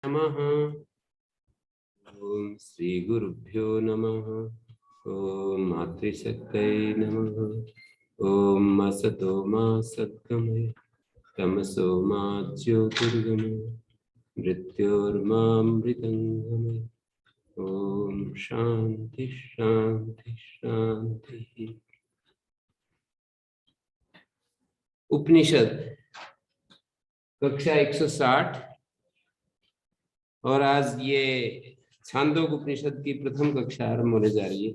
नमः। ओम श्री गुरुभ्यो नमः। ओम मातृशक्तये नमः। ओम असतो मा सद्गमय तमसो मा ज्योतिर्गमय मृत्योर्मामृतंगमय। ओम शांति शांति शांति। उपनिषद कक्षा 160 और आज ये छांदोग्य उपनिषद की प्रथम कक्षा आरंभ होने जा रही है।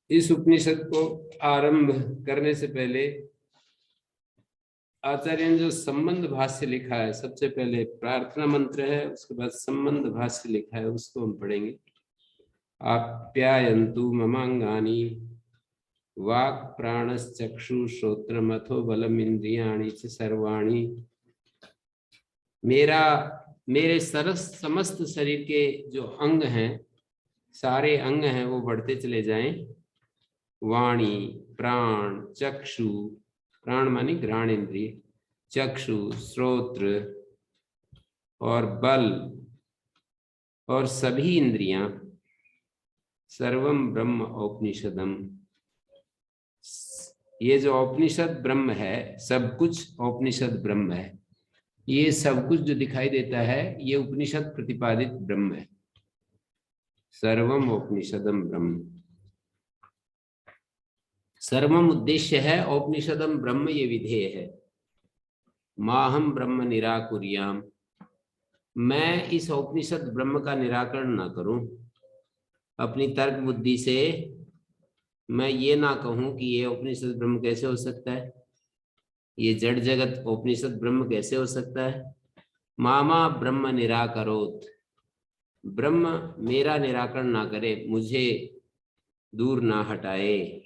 इस उपनिषद को आरंभ करने से पहले आचार्य ने जो संबंध भाष्य लिखा है, सबसे पहले प्रार्थना मंत्र है, उसके बाद संबंध भाष्य लिखा है, उसको हम पढ़ेंगे। आप्यायन्तु ममांगानि वाक् प्राणश्चक्षु श्रोत्रमथो बलम इंद्रियाणि च सर्वाणि। मेरे समस्त शरीर के जो अंग हैं, सारे अंग हैं, वो बढ़ते चले जाएं। वाणी, प्राण, चक्षु, प्राण मानी घ्राण इंद्रिय, चक्षु, श्रोत्र और बल और सभी इंद्रियां, सर्वम ब्रह्म औपनिषदम। ये जो औपनिषद ब्रह्म है, सब कुछ औपनिषद ब्रह्म है। ये सब कुछ जो दिखाई देता है, ये उपनिषद प्रतिपादित ब्रह्म है। सर्वम औपनिषदम ब्रह्म, सर्वम उद्देश्य है, औपनिषदम ब्रह्म ये विधेय है। माहम ब्रह्म निराकुर्याम, मैं इस औपनिषद ब्रह्म का निराकरण ना करूं। अपनी तर्क बुद्धि से मैं ये ना कहूं कि ये उपनिषद ब्रह्म कैसे हो सकता है, ये जड़ जगत उपनिषद ब्रह्म कैसे हो सकता है। मामा ब्रह्म निराकरोत, ब्रह्म मेरा निराकरण ना करे, मुझे दूर ना हटाए।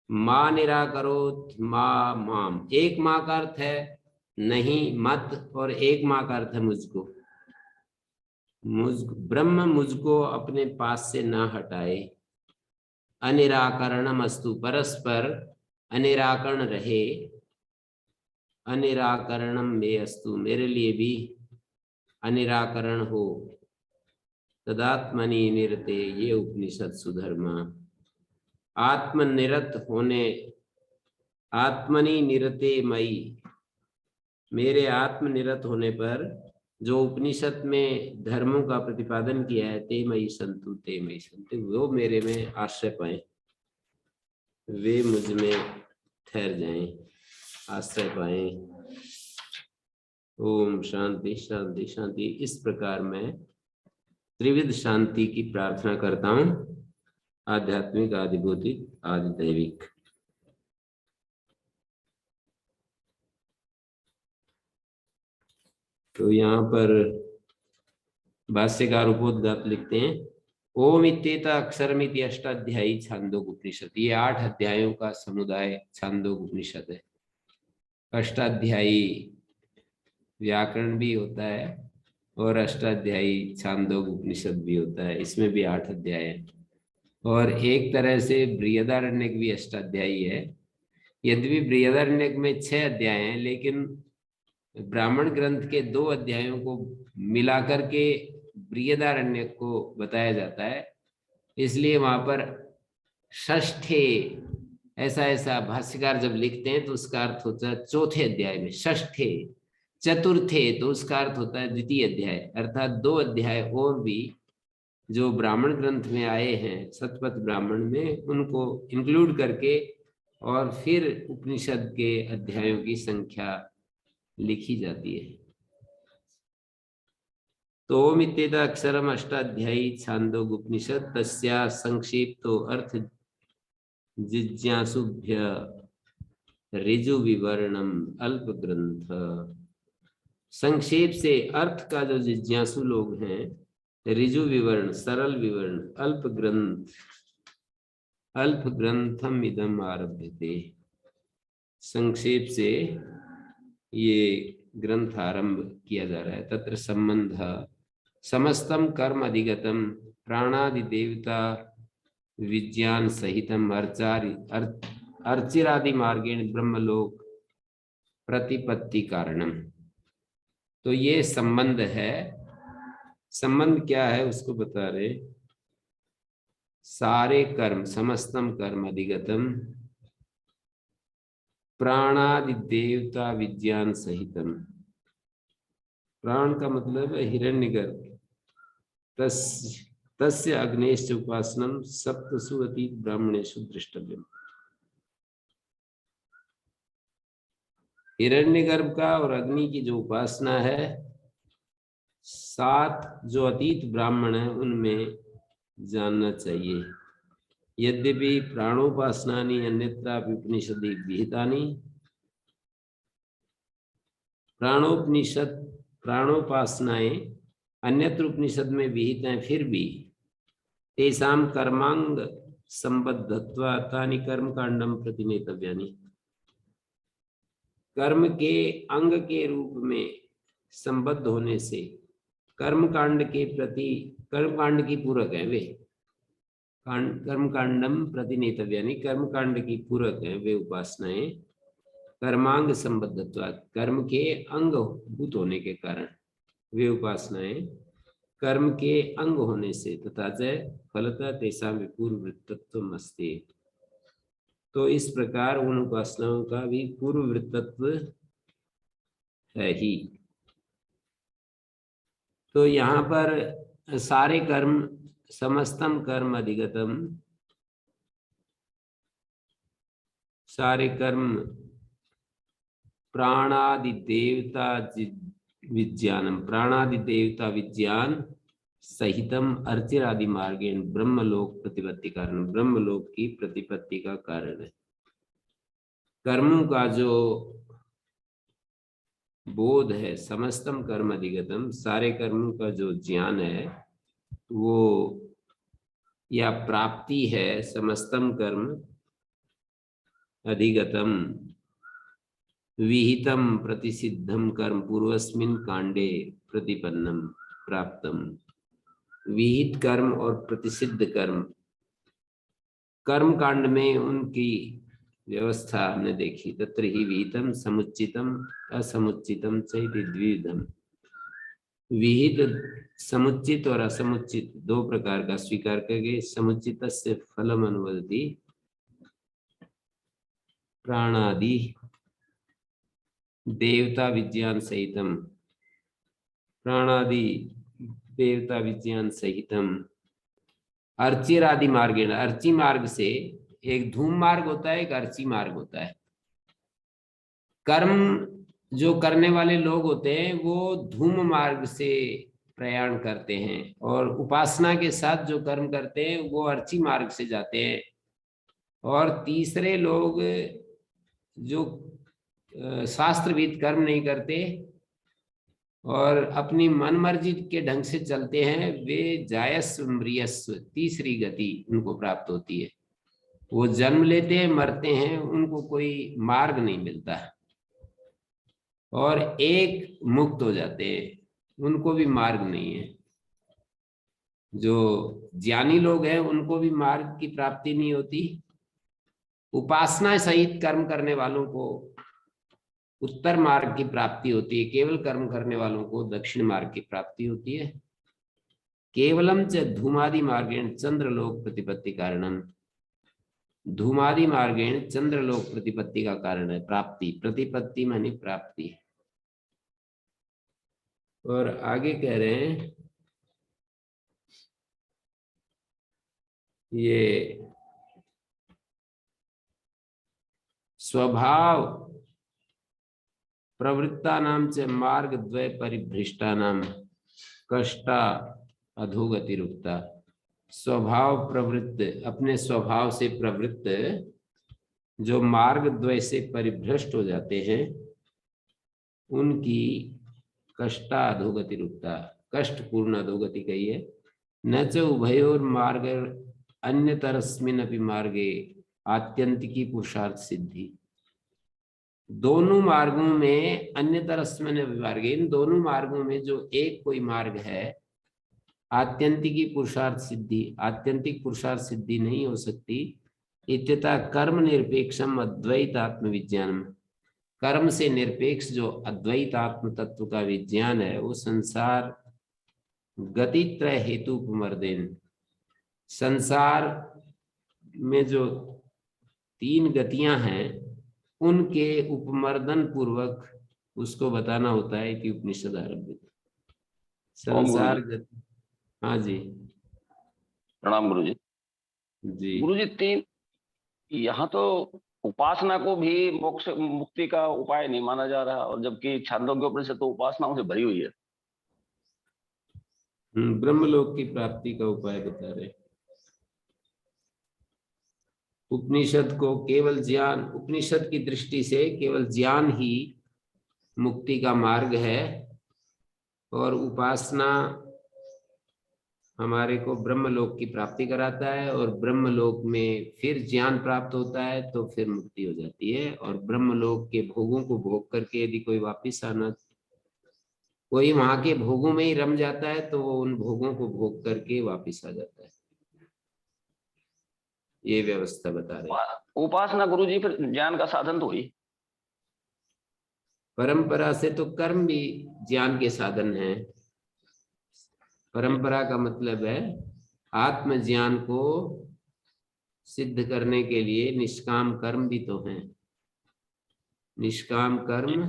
माँ निराकरोत माँ माम, एक माँ का अर्थ है नहीं मत, और एक माँ का अर्थ है मुझको। ब्रह्म मुझको अपने पास से ना हटाए। अनिराकरणम अस्तु, परस्पर अनिराकरण रहे। अनिराकरणम मे अस्तु, मेरे लिए भी अनिराकरण हो। तदात्मनि निरते, ये उपनिषद सुधर्मा। आत्मनिरत होने, आत्मनि निरते मई, मेरे आत्मनिरत होने पर जो उपनिषद में धर्मों का प्रतिपादन किया है, ते मई संतु ते मई संतु, वो मेरे में आश्रय पाए, वे मुझ में ठहर जाएं, आश्रय पाए। ओम शांति शांति शांति। इस प्रकार मैं त्रिविध शांति की प्रार्थना करता हूं, आध्यात्मिक, आधिभौतिक, आधिदैविक। तो यहाँ पर भाष्यकार उपोद्घात लिखते हैं, ओम इत्येत अक्षरमिति अष्टाध्यायी छांदोग्य उपनिषद। ये 8 अध्यायों का समुदाय छांदोग्य उपनिषद है। अष्टाध्यायी व्याकरण भी होता है और अष्टाध्यायी छांदोग्य उपनिषद भी होता है, इसमें भी 8 अध्याय है। और एक तरह से बृहदारण्यक भी अष्टाध्यायी है। यद्यपि बृहदारण्यक में 6 अध्याय हैं, लेकिन ब्राह्मण ग्रंथ के 2 अध्यायों को मिलाकर के बृहदारण्यक को बताया जाता है, इसलिए वहां पर षष्ठे, ऐसा भाष्यकार जब लिखते हैं तो उसका अर्थ होता है चौथे अध्याय में। षष्ठे, चतुर्थे तो उसका अर्थ होता है द्वितीय अध्याय, अर्थात 2 अध्याय और भी जो ब्राह्मण ग्रंथ में आए हैं, शतपथ ब्राह्मण में, उनको इंक्लूड करके और फिर उपनिषद के अध्यायों की संख्या लिखी जाती है। तो ओम इत्येत अक्षरम अष्टाध्यायी छांदोग्य उपनिषद, तस्या संक्षिप्तो अर्थ जिज्ञासुभ्य ऋजु विवरणम अल्प ग्रंथ। संक्षेप से अर्थ का जो जिज्ञासु लोग हैं, ऋजु विवरण, सरल विवरण, अल्प ग्रंथ, अल्प ग्रंथम इदम आरभ्यते, संक्षेप से ये ग्रंथ आरंभ किया जा रहा है। तत्र संबंध समस्तम कर्म अधिगतम प्राणादि देवता विज्ञान सहितम अर्चिरादि मार्गेण ब्रह्मलोक प्रतिपत्ति कारणम। तो ये संबंध है। संबंध क्या है उसको बता रहे। सारे कर्म समस्तम कर्म अधिगतम प्राणादि देवता विज्ञान सहितम। प्राण का मतलब है हिरण्यगर्भ। तस्य अग्नेश उपासनम सप्तसु अतीत ब्राह्मणेषु दृष्टव्यम। हिरण्यगर्भ का और अग्नि की जो उपासना है, 7 जो अतीत ब्राह्मण है उनमें जानना चाहिए। यद्यपि प्राणोपासनानि अन्यत्रापि उपनिषदि विहितानि। प्राणोपासनाएं अन्यत्र उपनिषद में विहित हैं, फिर भी तेषां कर्मांग संबद्धत्वा तानि कर्म कांडम प्रतिनेतव्यानि। कर्म के अंग के रूप में संबद्ध होने से कर्म कांड के प्रति, कर्म कांड की पूरक है वे। कर्म कांडम प्रतिनेतव्यानि, कर्म कांड की पूरक है वे उपासनाएं। कर्मांग संबद्धत्वा, कर्म के अंग भूत होने के कारण वे उपासनाएं कर्म के अंग होने से तथा च फलतः तेषां विपूर्व वृत्तत्वम अस्ति। तो इस प्रकार उन उपासनाओं का भी पूर्व वृत्तत्व है ही। तो यहाँ पर सारे कर्म समस्तम कर्म अधिगतम, सारे कर्म प्राणादि देवता विज्ञानम, प्राणादि देवता विज्ञान सहितम अर्चिरादि मार्गेण ब्रह्मलोक प्रतिपत्ति कारण, ब्रह्मलोक की प्रतिपत्ति का कारण है। कर्मों का जो बोध है, समस्तम कर्म अधिगतम, सारे कर्मों का जो ज्ञान है वो या प्राप्ति है, समस्तम कर्म अधिगतम विहितम प्रतिसिद्धम कर्म पूर्वस्मिन् कांडे प्रतिपन्नम प्राप्तम। विहित कर्म और प्रतिसिद्ध कर्म, कर्म कांड में उनकी व्यवस्था हमने देखी। तत्र ही विहितम समुच्चितम असमुच्चितम चैति द्विविधम। विहित समुच्चित और असमुच्चित 2 प्रकार का स्वीकार करके समुच्चित से फलम अनुवदति प्राणादि देवता विज्ञान सहितम, प्राणादि देवता विज्ञान सहितम अर्चिरादि मार्गेण, अर्ची मार्ग से, एक धूम मार्ग होता है, एक अर्ची मार्ग होता है। कर्म जो करने वाले लोग होते हैं वो धूम मार्ग से प्रयाण करते हैं, और उपासना के साथ जो कर्म करते हैं वो अर्ची मार्ग से जाते हैं। और तीसरे लोग जो शास्त्रविद कर्म नहीं करते और अपनी मन मर्जी के ढंग से चलते हैं, वे जायस्व म्रियस्व, तीसरी गति उनको प्राप्त होती है। वो जन्म लेते हैं, मरते हैं, उनको कोई मार्ग नहीं मिलता, और एक मुक्त हो जाते हैं, उनको भी मार्ग नहीं है। जो ज्ञानी लोग हैं उनको भी मार्ग की प्राप्ति नहीं होती। उपासना सहित कर्म करने वालों को उत्तर मार्ग की प्राप्ति होती है, केवल कर्म करने वालों को दक्षिण मार्ग की प्राप्ति होती है। केवलम च धूमादि मार्गेण चंद्रलोक प्रतिपत्ति कारणम, धूमादि मार्गेण चंद्रलोक प्रतिपत्ति का कारण है प्राप्ति। प्रतिपत्ति मानी प्राप्ति। और आगे कह रहे हैं ये स्वभाव प्रवृत्ता नाम च मार्ग द्वय परिभ्रष्टा नाम कष्टा अधोगति रुकता। स्वभाव प्रवृत्त, अपने स्वभाव से प्रवृत्त जो मार्ग द्वय से परिभ्रष्ट हो जाते हैं उनकी कष्टा अधोगति रुकता, कष्टपूर्ण अधोगति कही है। न च उभयोर मार्ग अन्यतरस्मिन् अपि मार्गे आत्यंतिकी पुरुषार्थ सिद्धि। दोनों मार्गों में अन्यतरस्मिन् अपि मार्गे, इन दोनों मार्गों में जो एक कोई मार्ग है आत्यंतिकी पुरुषार्थ सिद्धि, आत्यंतिक पुरुषार्थ सिद्धि नहीं हो सकती। इत्यतः कर्म निरपेक्षम अद्वैत आत्मविज्ञानम, कर्म से निरपेक्ष जो अद्वैत आत्म तत्व का विज्ञान है वो संसार गतित्रय हेतु उपमर्देन, संसार में जो तीन गतियां हैं उनके उपमर्दन पूर्वक उसको बताना होता है कि उपनिषद आरंभ ओम गुरु जी। संसार गति। हाँ जी प्रणाम गुरु जी। जी। गुरु जी, तीन यहाँ तो उपासना को भी मोक्ष मुक्ति का उपाय नहीं माना जा रहा, और जबकि छांदोग्य उपनिषद तो उपासनाओं से भरी हुई है। ब्रह्मलोक की प्राप्ति का उपाय बता रहे। उपनिषद को केवल ज्ञान, उपनिषद की दृष्टि से केवल ज्ञान ही मुक्ति का मार्ग है, और उपासना हमारे को ब्रह्मलोक की प्राप्ति कराता है, और ब्रह्मलोक में फिर ज्ञान प्राप्त होता है तो फिर मुक्ति हो जाती है। और ब्रह्मलोक के भोगों को भोग करके यदि कोई वापिस आना, कोई वहां के भोगों में ही रम जाता है तो वो उन भोगों को भोग करके वापिस आ जाता है। ये व्यवस्था बता रहे। उपासना गुरु जी फिर ज्ञान का साधन तो हुई। परंपरा से तो कर्म भी ज्ञान के साधन है। परंपरा का मतलब है आत्म ज्ञान को सिद्ध करने के लिए निष्काम कर्म भी तो हैं। निष्काम कर्म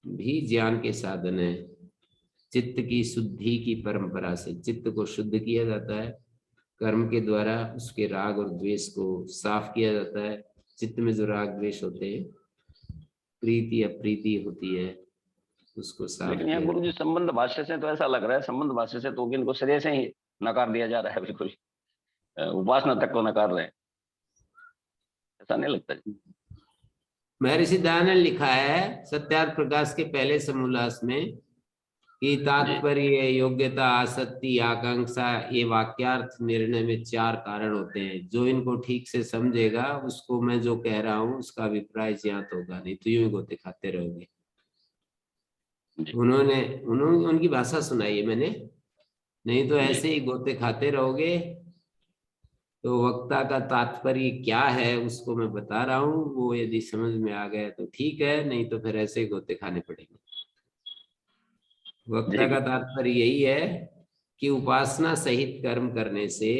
भी ज्ञान के साधन है। चित्त की शुद्धि की परंपरा से चित्त को शुद्ध किया जाता है, कर्म के द्वारा उसके राग और द्वेष को साफ किया जाता है। चित्त में जो राग द्वेष होते हैं, प्रीति अप्रीति होती है, उसको साफ लेकिन यहाँ किया गुरु जाता जी है। संबंध भाष्य से तो ऐसा लग रहा है, संबंध भाष्य से तो इनको सिरे से ही नकार दिया जा रहा है, बिल्कुल उपासना तक को नकार रहे हैं। ऐसा नहीं लगता जी? महर्षि दयानंद ने लिखा है सत्यार्थ प्रकाश के पहले समोल्लास में कि जी तात्पर्य, योग्यता, आसक्ति, आकांक्षा, ये वाक्यार्थ निर्णय में चार कारण होते हैं। जो इनको ठीक से समझेगा उसको मैं जो कह रहा हूँ उसका अभिप्राय ज्ञात होगा, नहीं तो यूं ही गोते खाते रहोगे। जी उन्होंने उन्होंने उनकी भाषा सुनाई है मैंने, नहीं तो जी ऐसे ही गोते खाते रहोगे। तो वक्ता का तात्पर्य क्या है उसको मैं बता रहा हूँ, वो यदि समझ में आ गया तो ठीक है, नहीं तो फिर ऐसे ही गोते खाने पड़ेंगे। जी वक्ता का गुरु। तात्पर्य यही है कि उपासना सहित कर्म करने से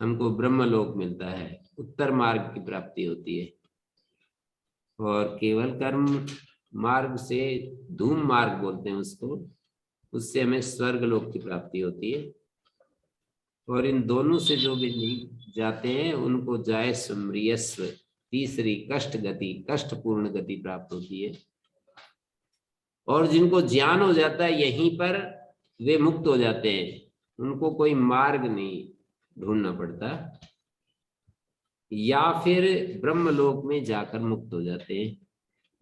हमको ब्रह्मलोक मिलता है, उत्तर मार्ग की प्राप्ति होती है। और केवल कर्म मार्ग से, धूम मार्ग बोलते हैं उसको, उससे हमें स्वर्ग लोक की प्राप्ति होती है। और इन दोनों से जो भी नहीं जाते हैं उनको जाय सुम्रियस्व, तीसरी कष्ट गति, कष्टपूर्ण गति प्राप्त होती है। और जिनको ज्ञान हो जाता है यहीं पर वे मुक्त हो जाते हैं, उनको कोई मार्ग नहीं ढूंढना पड़ता, या फिर ब्रह्मलोक में जाकर मुक्त हो जाते हैं।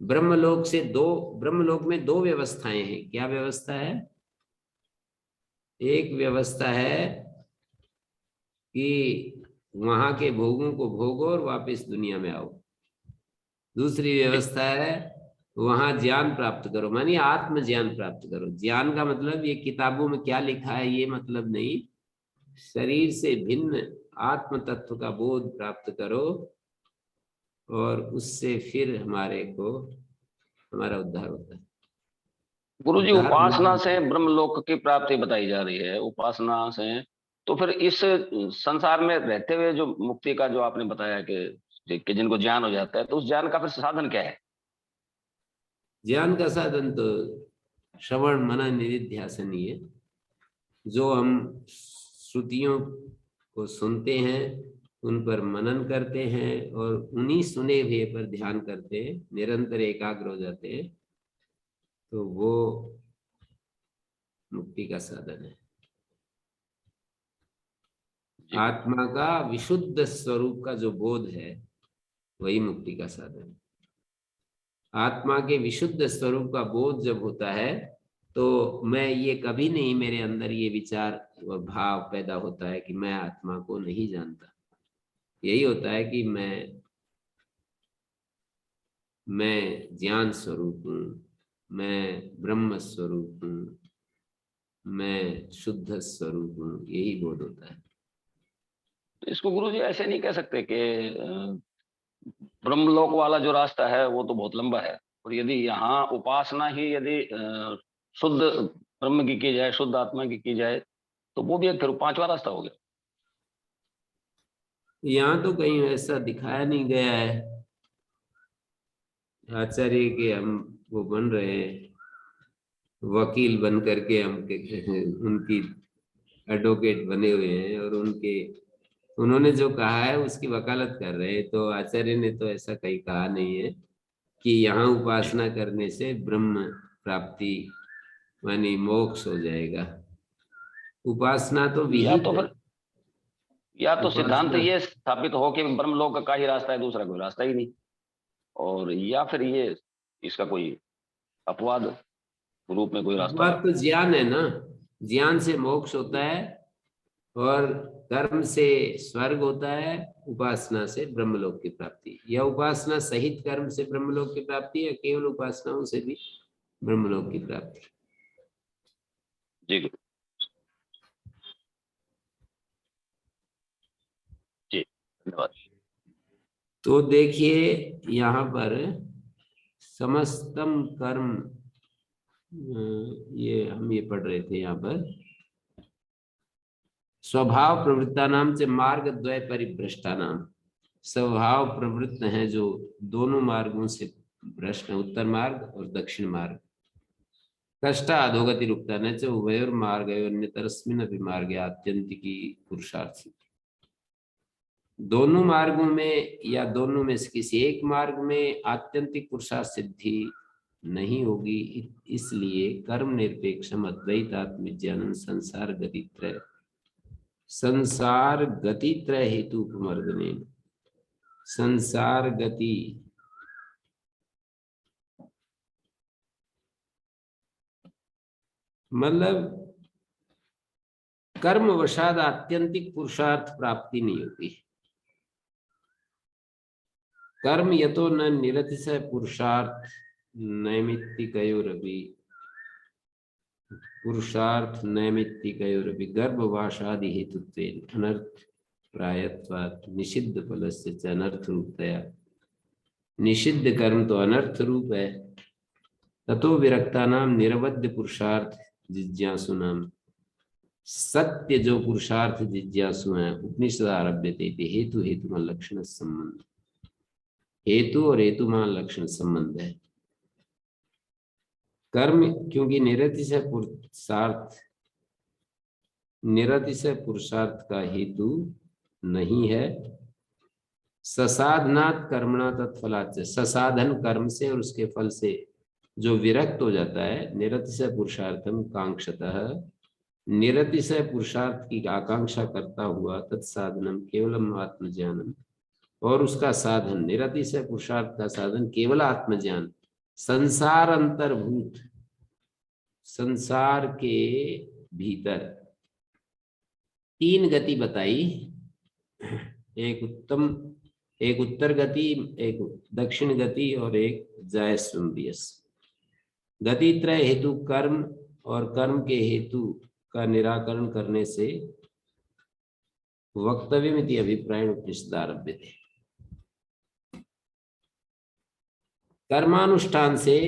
ब्रह्मलोक से दो, ब्रह्मलोक में दो व्यवस्थाएं हैं। क्या व्यवस्था है? एक व्यवस्था है कि वहां के भोगों को भोगो और वापस दुनिया में आओ। दूसरी जी व्यवस्था है वहां ज्ञान प्राप्त करो, मानिए आत्म ज्ञान प्राप्त करो। ज्ञान का मतलब ये किताबों में क्या लिखा है ये मतलब नहीं, शरीर से भिन्न आत्म तत्व का बोध प्राप्त करो, और उससे फिर हमारे को, हमारा उद्धार होता है। गुरु जी, उद्धार उपासना होना। से ब्रह्मलोक की प्राप्ति बताई जा रही है, उपासना से। तो फिर इस संसार में रहते हुए जो मुक्ति का जो आपने बताया कि जिनको ज्ञान हो जाता है, तो उस ज्ञान का फिर साधन क्या है? ज्ञान का साधन तो श्रवण मनन निधिध्यासन ही है। जो हम श्रुतियों को सुनते हैं, उन पर मनन करते हैं, और उन्हीं सुने हुए पर ध्यान करते हैं, निरंतर एकाग्र हो जाते हैं, तो वो मुक्ति का साधन है। जी आत्मा का विशुद्ध स्वरूप का जो बोध है वही मुक्ति का साधन है। आत्मा के विशुद्ध स्वरूप का बोध जब होता है तो मैं ये कभी नहीं, मेरे अंदर ये विचार और भाव पैदा होता है कि मैं आत्मा को नहीं जानता। यही होता है कि मैं ज्ञान स्वरूप हूँ, मैं ब्रह्म स्वरूप हूँ, मैं शुद्ध स्वरूप हूँ, यही बोध होता है। तो इसको गुरु जी ऐसे नहीं कह सकते कि ब्रह्मलोक वाला जो रास्ता है वो तो बहुत लंबा है, और यदि यहाँ उपासना ही यदि शुद्ध ब्रह्म की जाए, शुद्ध आत्मा की जाए, तो वो भी एक फिर पांचवा रास्ता हो गया। यहाँ तो कहीं ऐसा दिखाया नहीं गया है। आचार्य के हम वो बन रहे हैं, वकील बन करके हम उनकी एडवोकेट बने हुए हैं, और उन्होंने जो कहा है उसकी वकालत कर रहे हैं। तो आचार्य ने तो ऐसा कहीं कहा नहीं है कि यहाँ जी। उपासना करने से ब्रह्म प्राप्ति मानी मोक्ष हो जाएगा। उपासना तो या विहित तो है। फिर, या तो सिद्धांत उपासना ये स्थापित हो कि ब्रह्मलोक का ही रास्ता है, दूसरा कोई रास्ता ही नहीं, और या फिर ये इसका कोई अपवाद रूप में कोई रास्ता। बात तो ज्ञान है ना, ज्ञान से मोक्ष होता है, और कर्म से स्वर्ग होता है, उपासना से ब्रह्मलोक की प्राप्ति, या उपासना सहित कर्म से ब्रह्मलोक की प्राप्ति, या केवल उपासनाओं से भी ब्रह्मलोक की प्राप्ति। जी गुरु जी, धन्यवाद। तो देखिए यहाँ पर समस्तम कर्म, ये हम ये पढ़ रहे थे यहाँ पर, स्वभाव प्रवृत्ता नाम से मार्ग द्वय परिभ्रष्टा नाम। स्वभाव प्रवृत्त हैं जो दोनों मार्गों से भ्रष्ट, उत्तर मार्ग और दक्षिण मार्ग। कष्ट अधोगति रुकता न च उभयोर मार्ग अन्यतरस्मिन् अपि मार्गे आत्यंतिकी पुरुषार्थ। दोनों मार्गों में या दोनों में से किसी एक मार्ग में आत्यंतिक पुरुषार्थ सिद्धि नहीं होगी, इसलिए कर्म निरपेक्षम अद्वैतात्म ज्ञान संसार गति त्रय हेतु उपमर्दने। संसार गति मतलब कर्म वशाद आत्यंतिक पुरुषार्थ प्राप्ति नहीं होगी। कर्म यतो न निरतिशय पुरुषार्थ नैमित्तिकयोरपि, पुरुषार्थ नैमित्तिकयोरपि गर्भवासादि हेतुत्वेन अनर्थ प्रायत्वात् निषिद्ध फलस्य च अनर्थ रूपतया। निषिद्ध कर्म तो अनर्थ रूप है। ततो विरक्तानाम निरवध्य पुरुषार्थ जिज्ञासुनाम, सत्य जो पुरुषार्थ जिज्ञासु हैं उपनिषद आरभ्य थे हेतु हेतुमान लक्षण संबंध। हेतु और हेतुमान लक्षण संबंध है। कर्म क्योंकि निरतिशय पुरुषार्थ का हेतु नहीं है। ससाधनात् कर्मणा तत्फलात्, ससाधन कर्म से और उसके फल से जो विरक्त हो जाता है, निरतिशय पुरुषार्थम कांक्षतः, निरतिशय पुरुषार्थ की आकांक्षा करता हुआ, तत्साधनम केवलम आत्मज्ञानम, और उसका साधन निरतिशय पुरुषार्थ का साधन केवल आत्मज्ञान, संसार अंतर्भूत, संसार के भीतर तीन गति बताई, एक उत्तर गति, एक दक्षिण गति और एक जायस्वम्बियस। गति त्रय हेतु कर्म और कर्म के हेतु का निराकरण करने से वक्तव्यमिति अभिप्राय उपनिषद आरभ्य थे। कर्मानुष्ठान से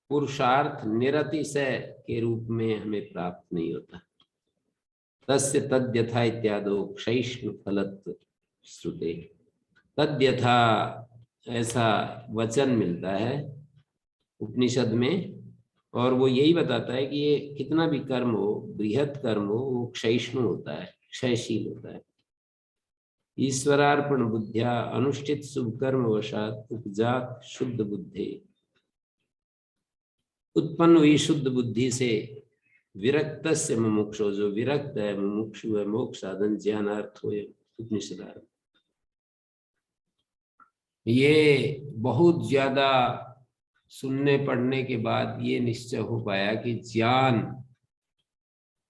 पुरुषार्थ निरतिशय के रूप में हमें प्राप्त नहीं होता। तस्य तद्यथा इत्यादो क्षयिष्णु फलत्व श्रुते। तद्यथा ऐसा वचन मिलता है उपनिषद में, और वो यही बताता है कि ये कितना भी कर्म हो, बृहत कर्म हो, वो क्षयिष्णु होता है, क्षयशील होता है। ईश्वरार्पण बुद्धिया अनुष्ठित शुभ कर्म वशात उपजात शुद्ध बुद्धि, उत्पन्न हुई शुद्ध बुद्धि से विरक्त से मुमुक्षो, जो विरक्त है, मुमुक्षु है, मोक्ष साधन ज्ञानार्थ हो उपनिषद। ये बहुत ज्यादा सुनने पढ़ने के बाद ये निश्चय हो पाया कि ज्ञान,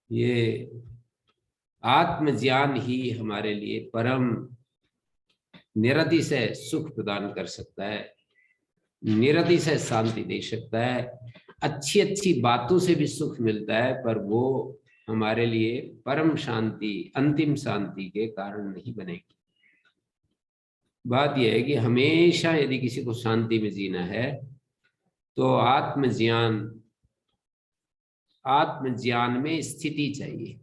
ये आत्मज्ञान ही हमारे लिए परम निरतिशय सुख प्रदान कर सकता है, निरतिशय शांति दे सकता है, अच्छी अच्छी बातों से भी सुख मिलता है, पर वो हमारे लिए परम शांति, अंतिम शांति के कारण नहीं बनेगी। बात यह है कि हमेशा यदि किसी को शांति में जीना है तो आत्मज्ञान में स्थिति चाहिए।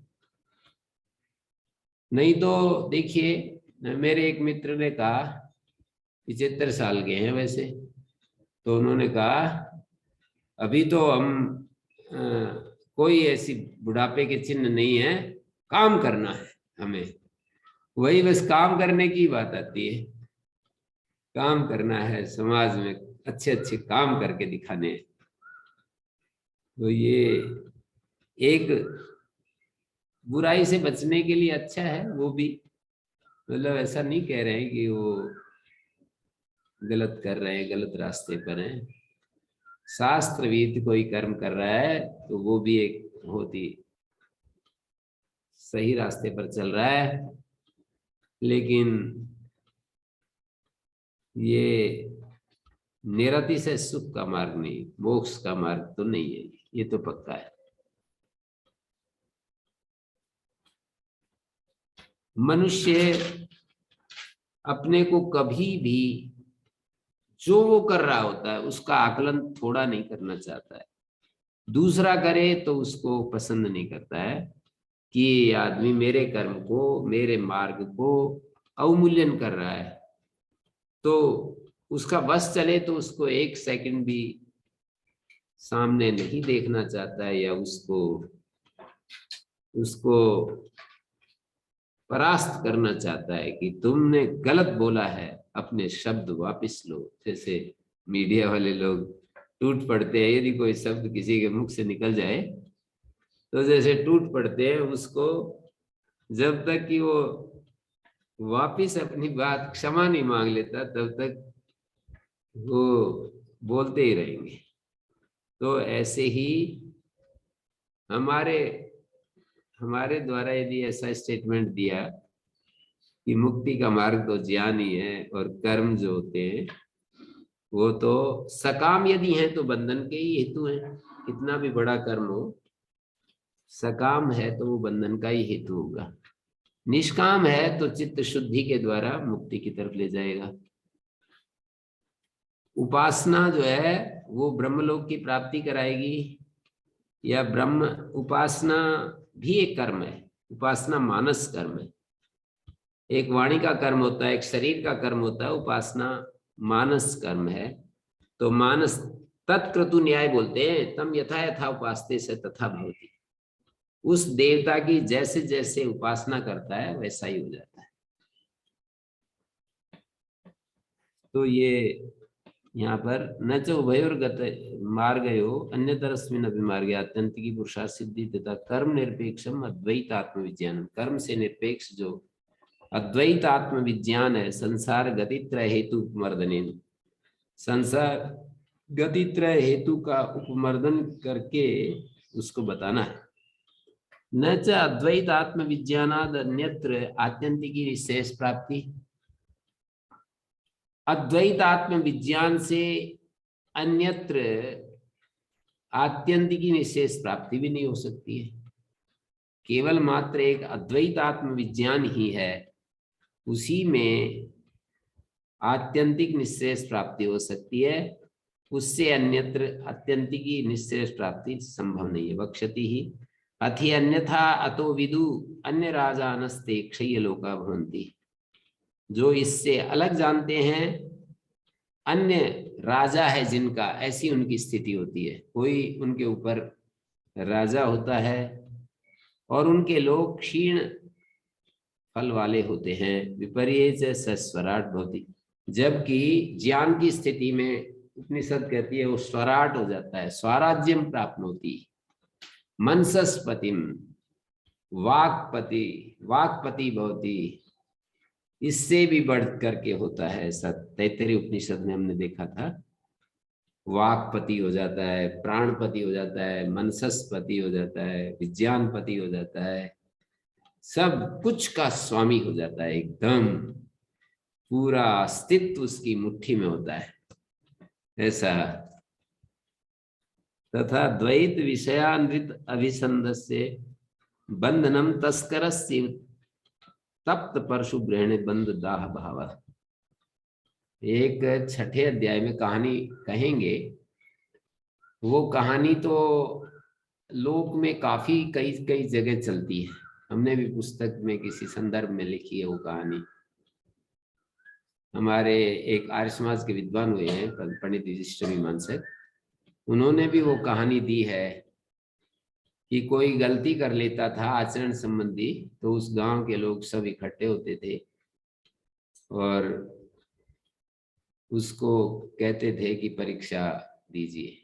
नहीं तो देखिए, मेरे एक मित्र ने कहा, 75 साल के हैं वैसे, तो उन्होंने कहा अभी तो हम कोई ऐसी बुढ़ापे के चिन्ह नहीं है, काम करना है हमें। वही बस काम करने की बात आती है, काम करना है, समाज में अच्छे अच्छे काम करके दिखाने हैं। तो ये एक बुराई से बचने के लिए अच्छा है वो भी, मतलब ऐसा नहीं कह रहे हैं कि वो गलत कर रहे हैं, गलत रास्ते पर हैं। शास्त्र विहित कोई कर्म कर रहा है तो वो भी एक बहुत ही सही रास्ते पर चल रहा है। लेकिन ये निरति से सुख का मार्ग नहीं, मोक्ष का मार्ग तो नहीं है, ये तो पक्का है। मनुष्य अपने को कभी भी जो वो कर रहा होता है उसका आकलन थोड़ा नहीं करना चाहता है। दूसरा करे तो उसको पसंद नहीं करता है कि ये आदमी मेरे कर्म को, मेरे मार्ग को अवमूल्यन कर रहा है। तो उसका बस चले तो उसको एक सेकंड भी सामने नहीं देखना चाहता है, या उसको परास्त करना चाहता है कि तुमने गलत बोला है, अपने शब्द वापस लो। जैसे मीडिया वाले लोग टूट पड़ते हैं, यदि कोई शब्द किसी के मुख से निकल जाए तो जैसे टूट पड़ते हैं, उसको जब तक कि वो वापिस अपनी बात क्षमा नहीं मांग लेता तब तक वो बोलते ही रहेंगे। तो ऐसे ही हमारे हमारे द्वारा यदि ऐसा स्टेटमेंट दिया कि मुक्ति का मार्ग तो ज्ञान ही है और कर्म जो होते हैं वो तो सकाम यदि हैं तो बंधन के ही हेतु हैं। कितना भी बड़ा कर्म हो, सकाम है तो वो बंधन का ही हेतु होगा। निष्काम है तो चित्त शुद्धि के द्वारा मुक्ति की तरफ ले जाएगा। उपासना जो है वो ब्रह्मलोक की प्राप्ति कराएगी, या ब्रह्म उपासना भी एक कर्म है। उपासना मानस कर्म है, एक वाणी का कर्म होता है, एक शरीर का कर्म होता है। उपासना मानस कर्म है। तो मानस तत्क्रतु न्याय बोलते हैं, तम यथा यथा उपासते से तथा भवति। उस देवता की जैसे जैसे उपासना करता है वैसा ही हो जाता है। तो ये यहाँ पर न च उभयोर्गत मार्गयो अन्यतरस्मिन् अपि मार्गे आत्यंतिकी पुरुषार्थ सिद्धि तथा कर्म निरपेक्षम अद्वैत आत्मविज्ञानम। कर्म से निरपेक्ष जो अद्वैत आत्मविज्ञान है, संसार गतित्रय हेतु उपमर्दने, संसार गतित्रय हेतु का उपमर्दन करके उसको बताना है। न च अद्वैत आत्मविज्ञानाद अन्यत्र आत्यंतिकी विशेष प्राप्ति। अद्वैत आत्मविज्ञान से अन्यत्र आत्यंतिकी निशेष प्राप्ति भी नहीं हो सकती है। केवल मात्र एक अद्वैत आत्मविज्ञान ही है, उसी में आत्यंतिक निशेष प्राप्ति हो सकती है। उससे अन्यत्र आत्यंतिकी निशेष प्राप्ति संभव नहीं है। वक्षति ही अथि अन्यथा अतो विदु अन्य राजानस्ते क्षय लोका भवन्ति। जो इससे अलग जानते हैं, अन्य राजा है जिनका, ऐसी उनकी स्थिति होती है। कोई उनके ऊपर राजा होता है और उनके लोग क्षीण फल वाले होते हैं। विपर्य स्वराट भवति। जबकि ज्ञान की स्थिति में उपनिषद कहती है वो स्वराट हो जाता है, स्वराज्यम प्राप्त होती। मनसस्पतिम वाक्पति भवति। इससे भी बढ़ करके होता है ऐसा, तैत्तरीय उपनिषद में हमने देखा था। वाक्पति हो जाता है, प्राणपति हो जाता है, मनसस्पति हो जाता है, विज्ञानपति हो जाता है, सब कुछ का स्वामी हो जाता है। एकदम पूरा अस्तित्व उसकी मुट्ठी में होता है। ऐसा तथा द्वैत विषयानृत अभिसंधस्य बंधनम तस्करस्य तप्त परशु ग्रहण बंध दाह भाव। एक छठे अध्याय में कहानी कहेंगे। वो कहानी तो लोक में काफी कई कई जगह चलती है। हमने भी पुस्तक में किसी संदर्भ में लिखी है वो कहानी। हमारे एक आर्य समाज के विद्वान हुए हैं पंडित युधिष्ठिर मीमांसक, उन्होंने भी वो कहानी दी है कि कोई गलती कर लेता था आचरण संबंधी, तो उस गांव के लोग सब इकट्ठे होते थे और उसको कहते थे कि परीक्षा दीजिए।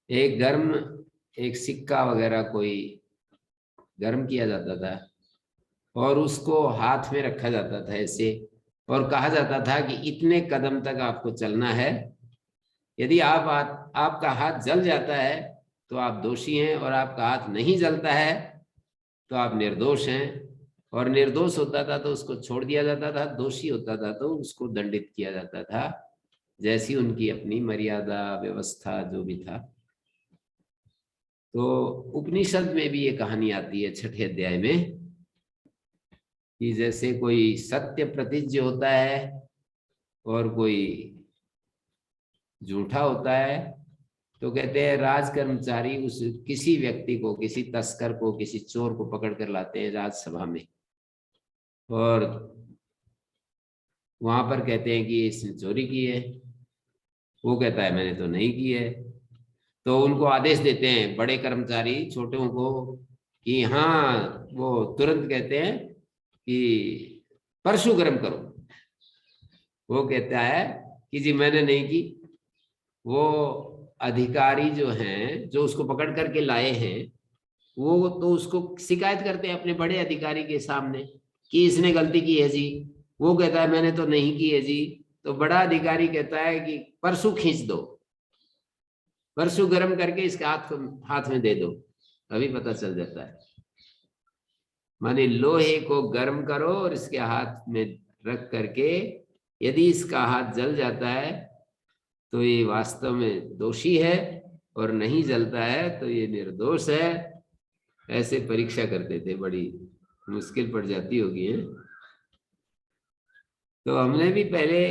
एक सिक्का वगैरह कोई गर्म किया जाता था और उसको हाथ में रखा जाता था ऐसे, और कहा जाता था कि इतने कदम तक आपको चलना है। यदि आपका हाथ जल जाता है तो आप दोषी हैं, और आपका हाथ नहीं जलता है तो आप निर्दोष हैं। और निर्दोष होता था तो उसको छोड़ दिया जाता था, दोषी होता था तो उसको दंडित किया जाता था, जैसी उनकी अपनी मर्यादा व्यवस्था जो भी था। तो उपनिषद में भी ये कहानी आती है छठे अध्याय में कि जैसे कोई सत्य प्रतिज्ञ होता है और कोई झूठा होता है, तो कहते हैं राज कर्मचारी उस किसी व्यक्ति को, किसी तस्कर को, किसी चोर को पकड़ कर लाते हैं राजसभा में, और वहां पर कहते हैं कि इसने चोरी की है। वो कहता है मैंने तो नहीं की है। तो उनको आदेश देते हैं बड़े कर्मचारी छोटों को कि हाँ, वो तुरंत कहते हैं कि परशु गर्म करो। वो कहता है कि जी मैंने नहीं की। वो अधिकारी जो हैं, जो उसको पकड़ करके लाए हैं, वो तो उसको शिकायत करते हैं अपने बड़े अधिकारी के सामने कि इसने गलती की है जी। वो कहता है मैंने तो नहीं की है जी। तो बड़ा अधिकारी कहता है कि परशु खींच दो, परशु गर्म करके इसके हाथ में दे दो, अभी पता चल जाता है। माने लोहे को गर्म करो और इसके हाथ में रख करके यदि इसका हाथ जल जाता है तो ये वास्तव में दोषी है, और नहीं जलता है तो ये निर्दोष है। ऐसे परीक्षा करते थे, बड़ी मुश्किल पड़ जाती होगी है? तो हमने भी पहले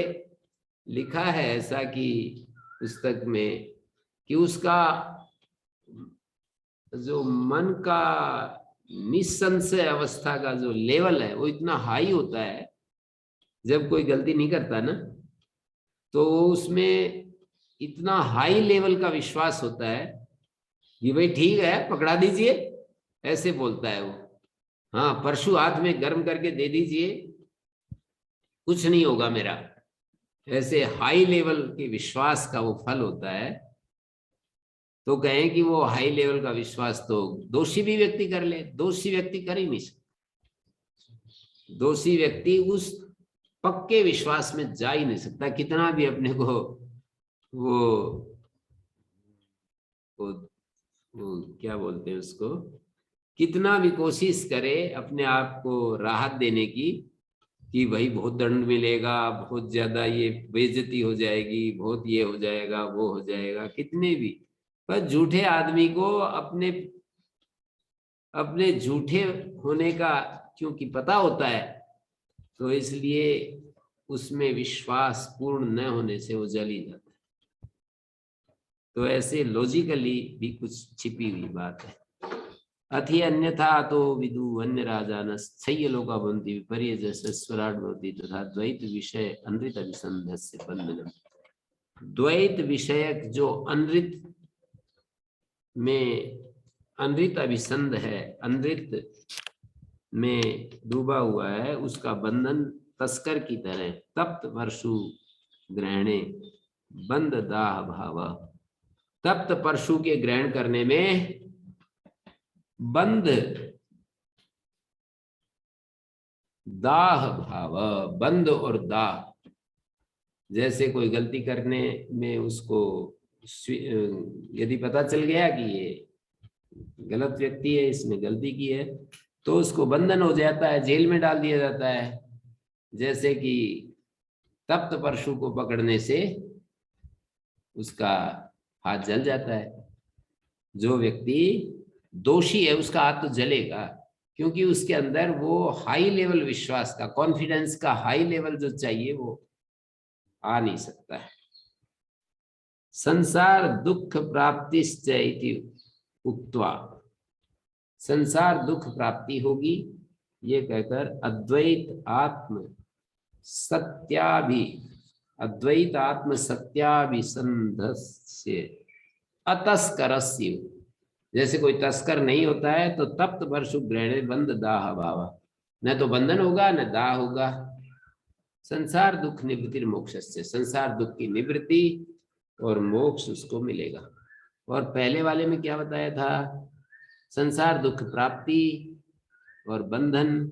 लिखा है ऐसा कि पुस्तक में कि उसका जो मन का निसंशय अवस्था का जो लेवल है वो इतना हाई होता है जब कोई गलती नहीं करता ना, तो उसमें इतना हाई लेवल का विश्वास होता है कि भाई ठीक है पकड़ा दीजिए, ऐसे बोलता है वो। हाँ, परशु हाथ में गर्म करके दे दीजिए, कुछ नहीं होगा मेरा। ऐसे हाई लेवल के विश्वास का वो फल होता है। तो कहें कि वो हाई लेवल का विश्वास तो दोषी भी व्यक्ति कर ले, दोषी व्यक्ति कर ही नहीं सकता। दोषी व्यक्ति उस पक्के विश्वास में जा ही नहीं सकता, कितना भी अपने को वो क्या बोलते हैं उसको, कितना भी कोशिश करे अपने आप को राहत देने की कि भाई बहुत दंड मिलेगा, बहुत ज्यादा ये बेइज्जती हो जाएगी, बहुत ये हो जाएगा, वो हो जाएगा, कितने भी, पर झूठे आदमी को अपने झूठे होने का क्योंकि पता होता है, तो इसलिए उसमें विश्वास पूर्ण न होने से वो जल ही जाता है। तो ऐसे लॉजिकली भी कुछ छिपी हुई बात है। अथि अन्यथा तो विदु अन्य राजान स्थय्य लोका भवन्ति विपर्यय स्वराट भवति तथा द्वैत विषय अनृत अभिसंधस्य बंधनम। द्वैत विषयक जो अनृत में अनृत अभिसंध है, अनृत में डूबा हुआ है, उसका बंधन तस्कर की तरह तप्त परशु ग्रहणे बंद दाह भाव। तप्त परशु के ग्रहण करने में बंद दाह भाव, बंद और दाह, जैसे कोई गलती करने में उसको यदि पता चल गया कि ये गलत व्यक्ति है, इसने गलती की है, तो उसको बंधन हो जाता है, जेल में डाल दिया जाता है। जैसे कि तप्त परशु को पकड़ने से उसका हाथ जल जाता है। जो व्यक्ति दोषी है उसका हाथ तो जलेगा, क्योंकि उसके अंदर वो हाई लेवल विश्वास का, कॉन्फिडेंस का हाई लेवल जो चाहिए वो आ नहीं सकता है। संसार दुख प्राप्तिश्च इति उक्त्वा, संसार दुख प्राप्ति होगी ये कहकर अद्वैत आत्म सत्याभि अद्वैत आत्म सत्याभिसंधस्य अतस्करस्य, जैसे कोई तस्कर नहीं होता है तो तप्त वर्षु ग्रहणे बंध दाह भाव, न तो बंधन होगा न दाह होगा। संसार दुख निवृत्ति मोक्षस्य, संसार दुख की निवृत्ति और मोक्ष उसको मिलेगा। और पहले वाले में क्या बताया था? संसार दुख प्राप्ति और बंधन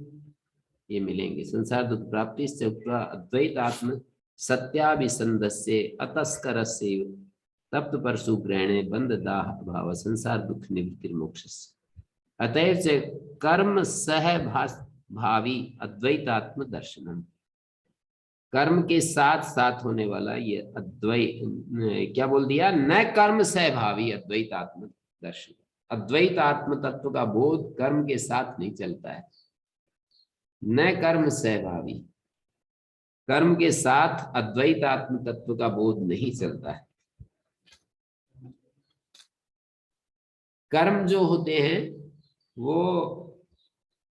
ये मिलेंगे। संसार दुख प्राप्ति से अद्वैत आत्म सत्याभिसंधस्य अतस्करस्य तप्त परशु ग्रहणे बंध दाह भाव संसार दुख निवृत्ति मोक्ष। अतएव से कर्म सह भावी अद्वैतात्म दर्शनम, कर्म के साथ साथ होने वाला ये अद्वैत, क्या बोल दिया? न कर्म सहभावी अद्वैत आत्म दर्शन। अद्वैत आत्म तत्व का बोध कर्म के साथ नहीं चलता है। न कर्म सहभावी, कर्म के साथ अद्वैत आत्म तत्व का बोध नहीं चलता है। कर्म जो होते हैं वो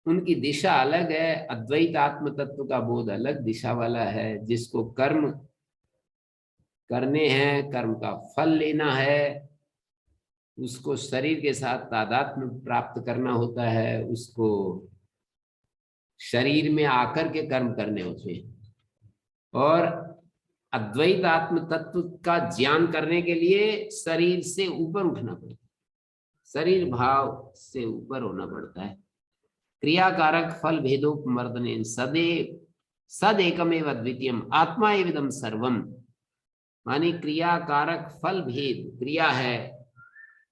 उनकी दिशा अलग है, अद्वैत आत्म तत्व का बोध अलग दिशा वाला है। जिसको कर्म करने हैं, कर्म का फल लेना है, उसको शरीर के साथ तादात्म्य प्राप्त करना होता है, उसको शरीर में आकर के कर्म करने होते हैं। और अद्वैत आत्म तत्व का ज्ञान करने के लिए शरीर से ऊपर उठना पड़ता है, शरीर भाव से ऊपर होना पड़ता है। क्रियाकारक फल भेदोपमर्दने सदैव सदैकमेव अद्वितीयम आत्मा एवं सर्वम, मानी क्रियाकारक फल भेद, क्रिया है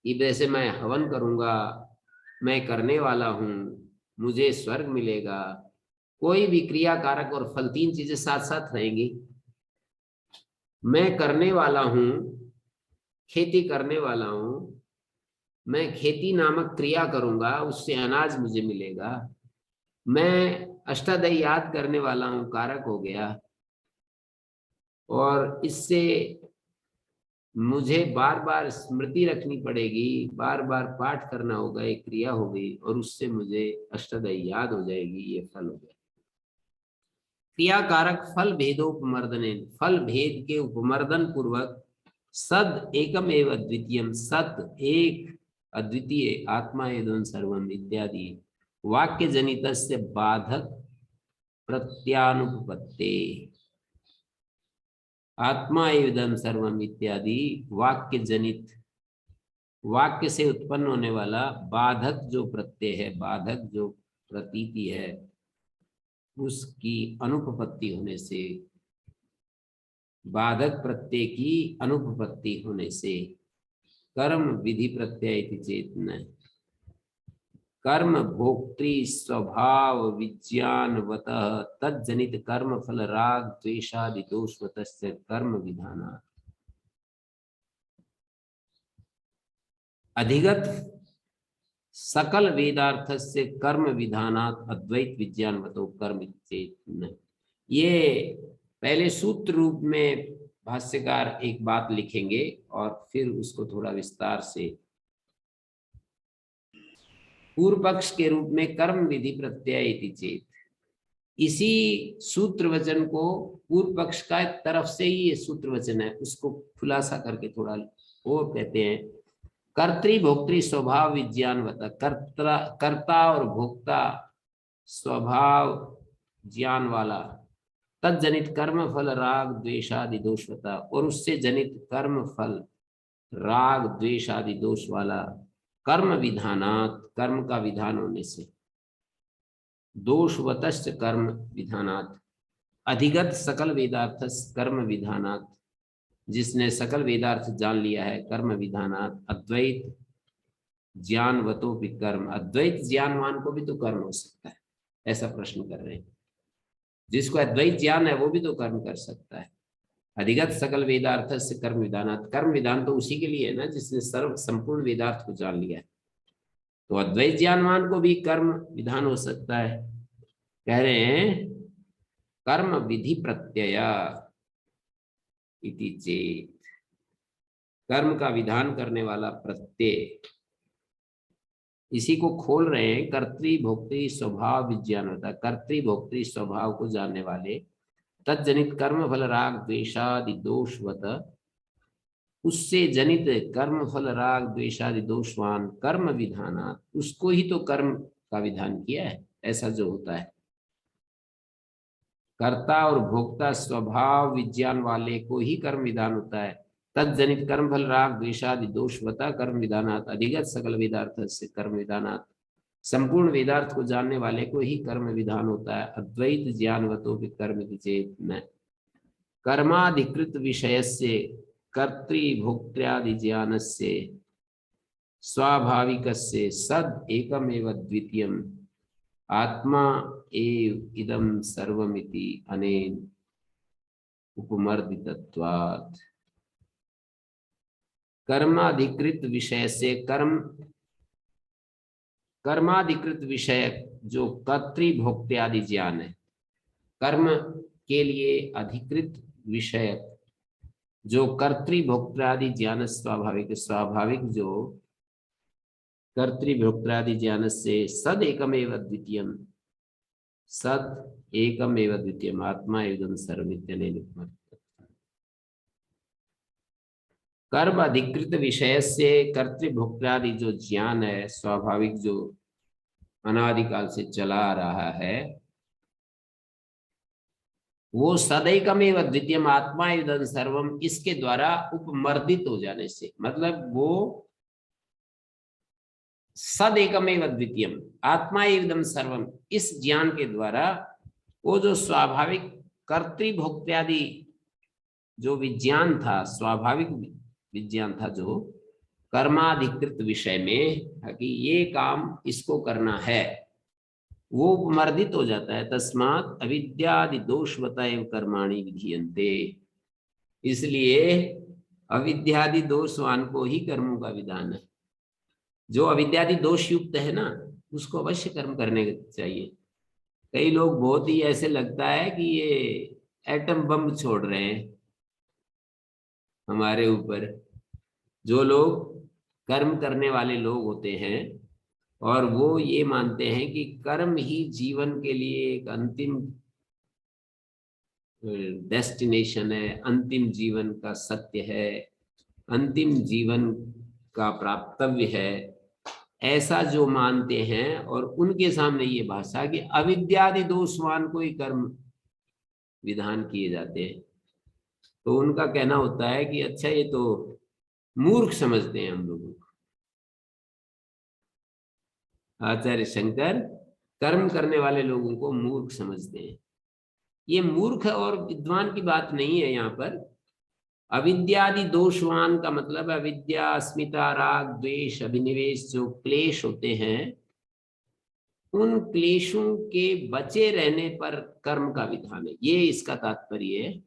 कि जैसे मैं हवन करूंगा, मैं करने वाला हूं, मुझे स्वर्ग मिलेगा। कोई भी क्रियाकारक और फल, तीन चीजें साथ साथ रहेंगी। मैं करने वाला हूं, खेती करने वाला हूं, मैं खेती नामक क्रिया करूंगा, उससे अनाज मुझे मिलेगा। मैं अष्टादई याद करने वाला हूं, कारक हो गया, और इससे मुझे बार बार स्मृति रखनी पड़ेगी, बार बार पाठ करना होगा, एक क्रिया हो गई, और उससे मुझे अष्टादई याद हो जाएगी, ये फल हो गया। क्रिया कारक फल भेदोपमर्दने, फल भेद के उपमर्दन पूर्वक सद एकम एवं द्वितीयम, सत एक अद्वितीय आत्मा एवं सर्वम इत्यादि वाक्य जनित से बाधक प्रत्यानुपत्ते, आत्मा एवं सर्वम इत्यादि वाक्य जनित, वाक्य से उत्पन्न होने वाला बाधक जो प्रत्यय है, बाधक जो प्रतीति है, उसकी अनुपपत्ति होने से, बाधक प्रत्यय की अनुपपत्ति होने से कर्म विधि प्रत्यय चेत न, कर्म भोक्तृ स्वभाव विज्ञानवतः तज्जनित कर्म फल राग द्वेषादि दोषवतस्य कर्म विधाना अधिगत सकल वेदार्थस्य कर्म विधानात् अद्वैत विज्ञानवतो कर्म चेत न। ये पहले सूत्र रूप में भाष्यकार एक बात लिखेंगे और फिर उसको थोड़ा विस्तार से पूर्व पक्ष के रूप में कर्म विधि प्रत्यय इति चेत, इसी सूत्र वचन को पूर्व पक्ष का तरफ से ही ये सूत्र वचन है, उसको खुलासा करके थोड़ा और कहते हैं कर्तृभोक्तृ स्वभाव विज्ञानवता, कर्ता और भोक्ता स्वभाव ज्ञान वाला, तज्जनित कर्म फल राग द्वेषादि दोषवता, और उससे जनित कर्म फल राग द्वेष आदि दोष वाला कर्म विधानात्, कर्म का विधान होने से, दोषवतश्च कर्म विधानात् अधिगत सकल वेदार्थ कर्म विधानात्, जिसने सकल वेदार्थ जान लिया है, कर्म विधानात् अद्वैत ज्ञानवतो भी कर्म, अद्वैत ज्ञानवान को भी तो कर्म हो सकता है, ऐसा प्रश्न कर रहे हैं। जिसको अद्वैत ज्ञान है वो भी तो कर्म कर सकता है। अधिगत सकल वेदार्थ से कर्म विधानात्, कर्म विधान तो उसी के लिए है ना जिसने सर्व संपूर्ण वेदार्थ को जान लिया है। तो अद्वैत ज्ञानवान को भी कर्म विधान हो सकता है। कह रहे हैं कर्म विधि प्रत्यय इति चेत, कर्म का विधान करने वाला प्रत्यय, इसी को खोल रहे हैं। कर्तृभोक्तृ स्वभाव विज्ञान होता है, कर्तृभोक्तृ स्वभाव को जानने वाले, तज्जनित कर्म फल राग द्वेषादि दोषवत, उससे जनित कर्म फल राग द्वेषादि दोषवान कर्म विधानात्, उसको ही तो कर्म का विधान किया है। ऐसा जो होता है कर्ता और भोक्ता स्वभाव विज्ञान वाले को ही कर्म विधान होता है। तज्जनित कर्म फल राग द्वेषादि दोषवता कर्म विधानात्, अधिगत सकल वेदार्थ से कर्म विधानात्, संपूर्ण वेदार्थ को जानने वाले को ही कर्म विधान होता है। अद्वैत ज्ञानवतो भी कर्म चेत न, कर्माधिकृत विषयस्य कर्तृभोक्त्यादि ज्ञानस्य स्वाभाविकस्य सद एकमेव द्वितीयम् आत्मा एव इदं सर्वमिति अनेन उपमर्दितत्वात्। कर्माधिकृत विषय से कर्माधिकृत विषय जो कर्तृभोक्त्यादि ज्ञान है, कर्म के लिए अधिकृत विषय जो कर्तृभोक्त्रादि ज्ञान स्वाभाविक जो कर्तृभोक्त्रादि ज्ञान से सद एकमेव द्वितीयम, सद एकमेव द्वितीयम आत्मा एवं सर्वमित्यनेन उपमर्दितः। कर्म अधिकृत विषय से कर्तृभोक्त्रादि जो ज्ञान है स्वाभाविक, जो अनादिकाल से चला आ रहा है, वो सदैकमेव द्वितीयम आत्मा इदं सर्वम, इसके द्वारा उपमर्दित हो जाने से, मतलब वो सदैकमेव द्वितीयम आत्मा इदं सर्वम, इस ज्ञान के द्वारा वो जो स्वाभाविक कर्तृभोक्त्यादि जो विज्ञान था, स्वाभाविक विज्ञान था जो कर्माधिकृत विषय में कि ये काम इसको करना है, वो उपमर्दित हो जाता है। तस्मात् अविद्यादि दोषवता एव कर्माणि विधीयन्ते, इसलिए अविद्यादि दोषवान को ही कर्मों का विधान है। जो अविद्यादि दोष युक्त है ना, उसको अवश्य कर्म करने चाहिए। कई लोग बहुत ही ऐसे लगता है कि ये एटम बम छोड़ रहे हैं हमारे ऊपर। जो लोग कर्म करने वाले लोग होते हैं और वो ये मानते हैं कि कर्म ही जीवन के लिए एक अंतिम डेस्टिनेशन है, अंतिम जीवन का सत्य है, अंतिम जीवन का प्राप्तव्य है, ऐसा जो मानते हैं, और उनके सामने ये भाषा कि अविद्यादि दोषवान को ही कर्म विधान किए जाते हैं, तो उनका कहना होता है कि अच्छा ये तो मूर्ख समझते हैं हम लोगों को। आचार्य शंकर कर्म करने वाले लोगों को मूर्ख समझते हैं। ये मूर्ख और विद्वान की बात नहीं है यहाँ पर। अविद्यादि दोषवान का मतलब अविद्या, अस्मिता, राग, द्वेष, अभिनिवेश जो क्लेश होते हैं, उन क्लेशों के बचे रहने पर कर्म का विधान है, ये इसका तात्पर्य है।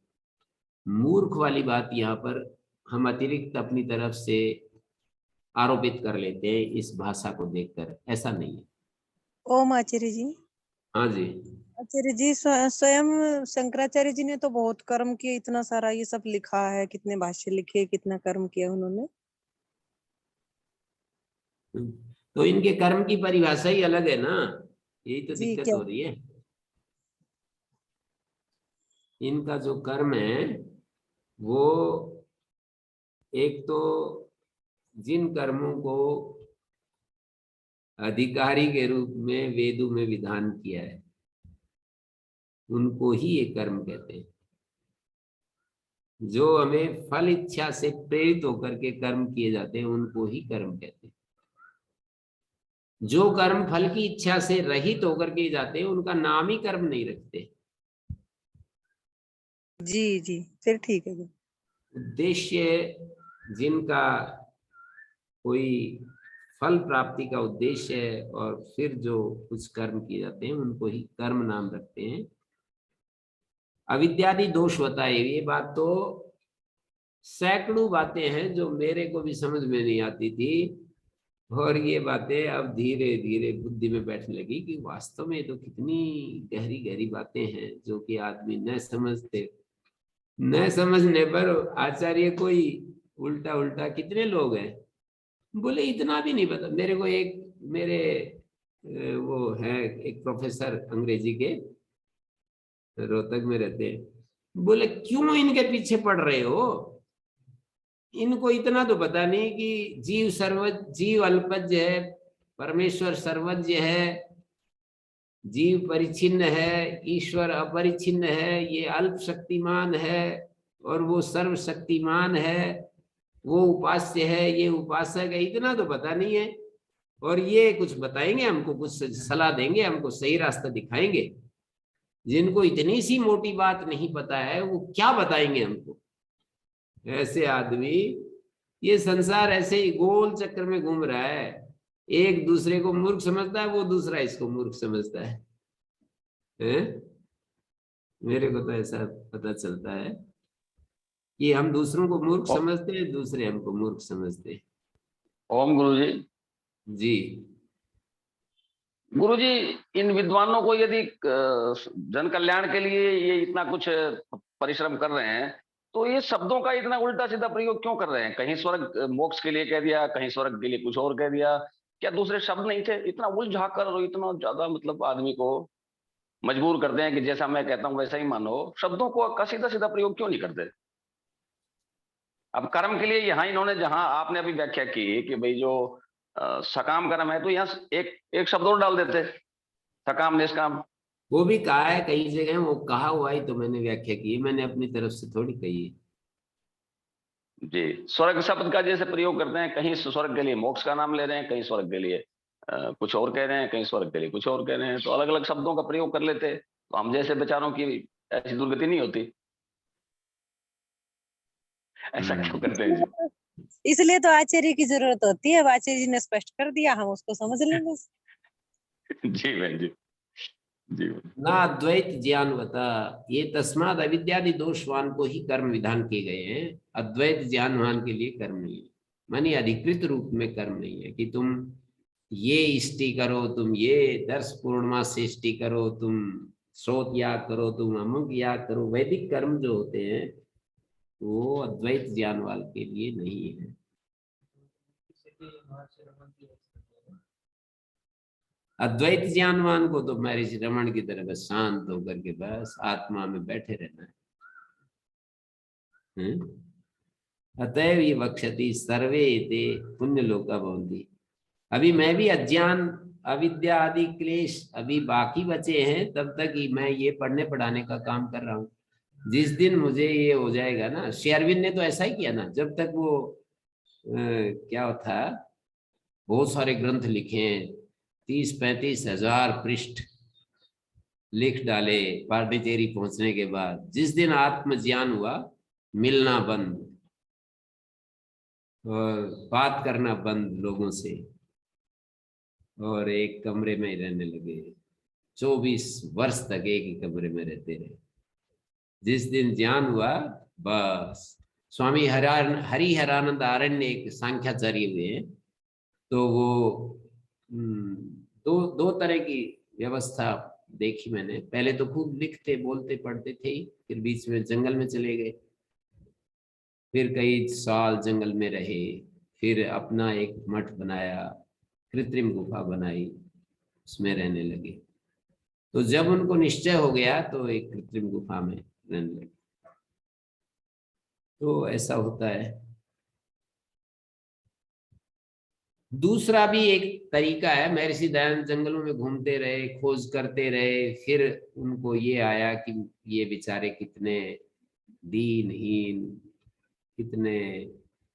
मूर्ख वाली बात यहाँ पर हम अतिरिक्त अपनी तरफ से आरोपित कर लेते हैं इस भाषा को देखकर, ऐसा नहीं है। ओम आचार्य जी। हाँ जी, आचार्य जी स्वयं शंकराचार्य जी ने तो बहुत कर्म किए, इतना सारा ये सब लिखा है, कितने भाष्य लिखे, कितना कर्म किया उन्होंने। तो इनके कर्म की परिभाषा ही अलग है ना, यही तो जी दिक्कत क्या? हो रही है। इनका जो कर्म है वो एक तो जिन कर्मों को अधिकारी के रूप में वेदों में विधान किया है उनको ही ये कर्म कहते हैं। जो हमें फल इच्छा से प्रेरित होकर के कर्म किए जाते हैं उनको ही कर्म कहते हैं। जो कर्म फल की इच्छा से रहित होकर के जाते हैं उनका नाम ही कर्म नहीं रखते। जी जी, फिर ठीक है जी। उद्देश्य जिनका कोई फल प्राप्ति का उद्देश्य है और फिर जो कुछ कर्म किए जाते हैं उनको ही कर्म नाम रखते हैं। अविद्यादि दोष बताए। ये बात तो सैकड़ों बातें हैं जो मेरे को भी समझ में नहीं आती थी, और ये बातें अब धीरे धीरे बुद्धि में बैठने लगी कि वास्तव में तो कितनी गहरी गहरी बातें हैं जो कि आदमी न समझते। न समझने पर आचार्य कोई उल्टा उल्टा, कितने लोग हैं बोले इतना भी नहीं पता मेरे को। एक मेरे वो है एक प्रोफेसर अंग्रेजी के, रोहतक में रहते हैं, बोले क्यों इनके पीछे पड़ रहे हो, इनको इतना तो पता नहीं कि जीव अल्पज्य है, परमेश्वर सर्वज्ञ है, जीव परिचिन्न है, ईश्वर अपरिचिन्न है, ये अल्प शक्तिमान है और वो सर्वशक्तिमान है, वो उपास्य है, ये उपासक है, इतना तो पता नहीं है। और ये कुछ बताएंगे हमको, कुछ सलाह देंगे हमको, सही रास्ता दिखाएंगे। जिनको इतनी सी मोटी बात नहीं पता है वो क्या बताएंगे हमको। ऐसे आदमी, ये संसार ऐसे ही गोल चक्कर में घूम रहा है, एक दूसरे को मूर्ख समझता है, वो दूसरा इसको मूर्ख समझता है, हैं? मेरे को तो ऐसा पता चलता है कि हम दूसरों को मूर्ख समझते हैं, दूसरे हमको मूर्ख समझते हैं। ओम गुरुजी। जी गुरुजी, इन विद्वानों को यदि जन कल्याण के लिए ये इतना कुछ परिश्रम कर रहे हैं, तो ये शब्दों का इतना उल्टा सीधा प्रयोग क्यों कर रहे हैं? कहीं स्वर्ग मोक्ष के लिए कह दिया, कहीं स्वर्ग के लिए कुछ और कह दिया। क्या दूसरे शब्द नहीं थे? इतना उलझा कर और इतना ज्यादा मतलब आदमी को मजबूर करते हैं कि जैसा मैं कहता हूं वैसा ही मानो। शब्दों को का सीधा सीधा प्रयोग क्यों नहीं करते? अब कर्म के लिए यहाँ इन्होंने, जहां आपने अभी व्याख्या की कि भाई जो सकाम कर्म है, तो यहाँ एक शब्द और डाल देते, सकाम निष्काम। वो भी कहा है कई जगह, वो कहा हुआ ही तो मैंने व्याख्या की है, मैंने अपनी तरफ से थोड़ी कही है। जी, स्वर्ग शब्द का जैसे प्रयोग करते हैं, कहीं स्वर्ग के लिए मोक्ष का नाम ले रहे हैं, कहीं स्वर्ग के लिए कुछ और कह रहे हैं, कहीं स्वर्ग के लिए कुछ और कह रहे हैं, तो अलग अलग शब्दों का प्रयोग कर लेते, तो हम जैसे बेचारों की ऐसी दुर्गति नहीं होती। ऐसा क्यों करते हैं जी? इसलिए तो आचार्य की जरूरत होती है। अब आचार्य जी ने स्पष्ट कर दिया, हम उसको समझ लेंगे। जी बहन जी, जी ना अद्वैत ज्ञानवता, ये तस्माद अविद्यादि दोषवान को ही कर्म विधान किए गए हैं, अद्वैत ज्ञानवान के लिए कर्म नहीं है। मानी अधिकृत रूप में कर्म नहीं है कि तुम ये इष्टि करो, तुम ये 10 पूर्णिमा से इष्टि करो, तुम स्रोत याग करो, तुम अमुक याग करो। वैदिक कर्म जो होते हैं वो अद्वैत ज्ञान वाल के लिए नहीं है। अद्वैत ज्ञानवान को तो महर्षि रमण की तरह बस शांत होकर के बस आत्मा में बैठे रहना है। अतएव ये वक्षति सर्वे ते पुण्य लोका भवन्ति। अभी मैं भी अज्ञान अविद्या आदि क्लेश अभी बाकी बचे हैं, तब तक ही मैं ये पढ़ने पढ़ाने का काम कर रहा हूँ। जिस दिन मुझे ये हो जाएगा ना, श्री अरविंद ने तो ऐसा ही किया ना, जब तक वो क्या था, बहुत सारे ग्रंथ लिखे हैं, 30-35 हजार पृष्ठ लिख डाले पांडिचेरी पहुंचने के बाद। जिस दिन आत्मज्ञान हुआ, मिलना बंद और बात करना बंद लोगों से, और एक कमरे में रहने लगे। 24 वर्ष तक एक ही कमरे में रहते रहे। जिस दिन ज्ञान हुआ, बस स्वामी हरिहरानंद आरण्य एक सांख्याचार्य हुए हैं, तो वो दो तरह की व्यवस्था देखी मैंने। पहले तो खूब लिखते बोलते पढ़ते थे ही, फिर बीच में जंगल में चले गए, फिर कई साल जंगल में रहे, फिर अपना एक मठ बनाया, कृत्रिम गुफा बनाई, उसमें रहने लगे। तो जब उनको निश्चय हो गया तो एक कृत्रिम गुफा में रहने लगे। तो ऐसा होता है। दूसरा भी एक तरीका है, महर्षि दयानंद जंगलों में घूमते रहे, खोज करते रहे, फिर उनको ये आया कि ये बेचारे कितने दीनहीन, कितने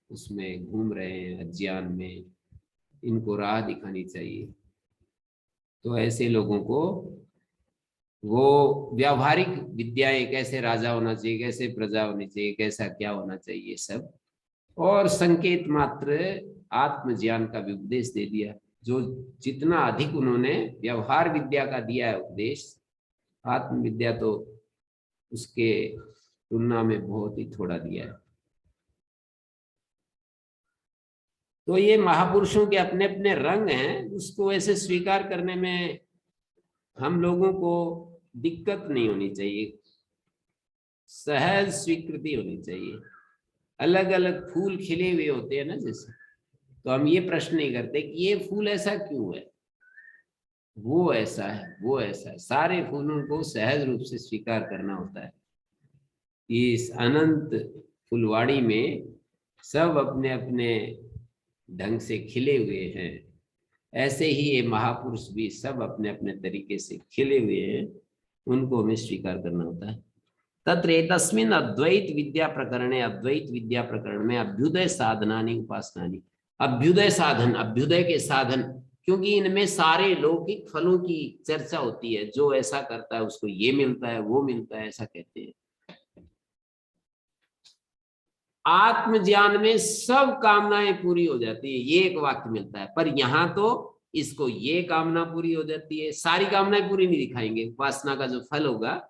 उसमें घूम रहे हैं अज्ञान में, इनको राह दिखानी चाहिए। तो ऐसे लोगों को वो व्यावहारिक विद्याएं, कैसे राजा होना चाहिए, कैसे प्रजा होनी चाहिए, कैसा क्या होना चाहिए सब, और संकेत मात्र आत्मज्ञान का भी उपदेश दे दिया। जो जितना अधिक उन्होंने व्यवहार विद्या का दिया है उपदेश, आत्म विद्या तो उसके तुलना में बहुत ही थोड़ा दिया है। तो ये महापुरुषों के अपने अपने रंग हैं, उसको ऐसे स्वीकार करने में हम लोगों को दिक्कत नहीं होनी चाहिए, सहज स्वीकृति होनी चाहिए। अलग अलग फूल खिले हुए होते हैं ना जैसे, तो हम ये प्रश्न नहीं करते कि ये फूल ऐसा क्यों है, वो ऐसा है, वो ऐसा है। सारे फूलों को सहज रूप से स्वीकार करना होता है। इस अनंत फुलवाड़ी में सब अपने अपने ढंग से खिले हुए हैं, ऐसे ही ये महापुरुष भी सब अपने अपने तरीके से खिले हुए हैं, उनको हमें स्वीकार करना होता है। तत्र एतस्मिन् अद्वैत विद्या प्रकरणे, अद्वैत विद्या प्रकरण में अभ्युदय साधनानि उपासनानि, अभ्युदय साधन, अभ्युदय के साधन, क्योंकि इनमें सारे लौकिक फलों की चर्चा होती है। जो ऐसा करता है उसको ये मिलता है, वो मिलता है, ऐसा कहते हैं। आत्मज्ञान में सब कामनाएं पूरी हो जाती है, ये एक वाक्य मिलता है। पर यहाँ तो इसको ये कामना पूरी हो जाती है, सारी कामनाएं पूरी नहीं दिखाएंगे। उपासना का जो फल होगा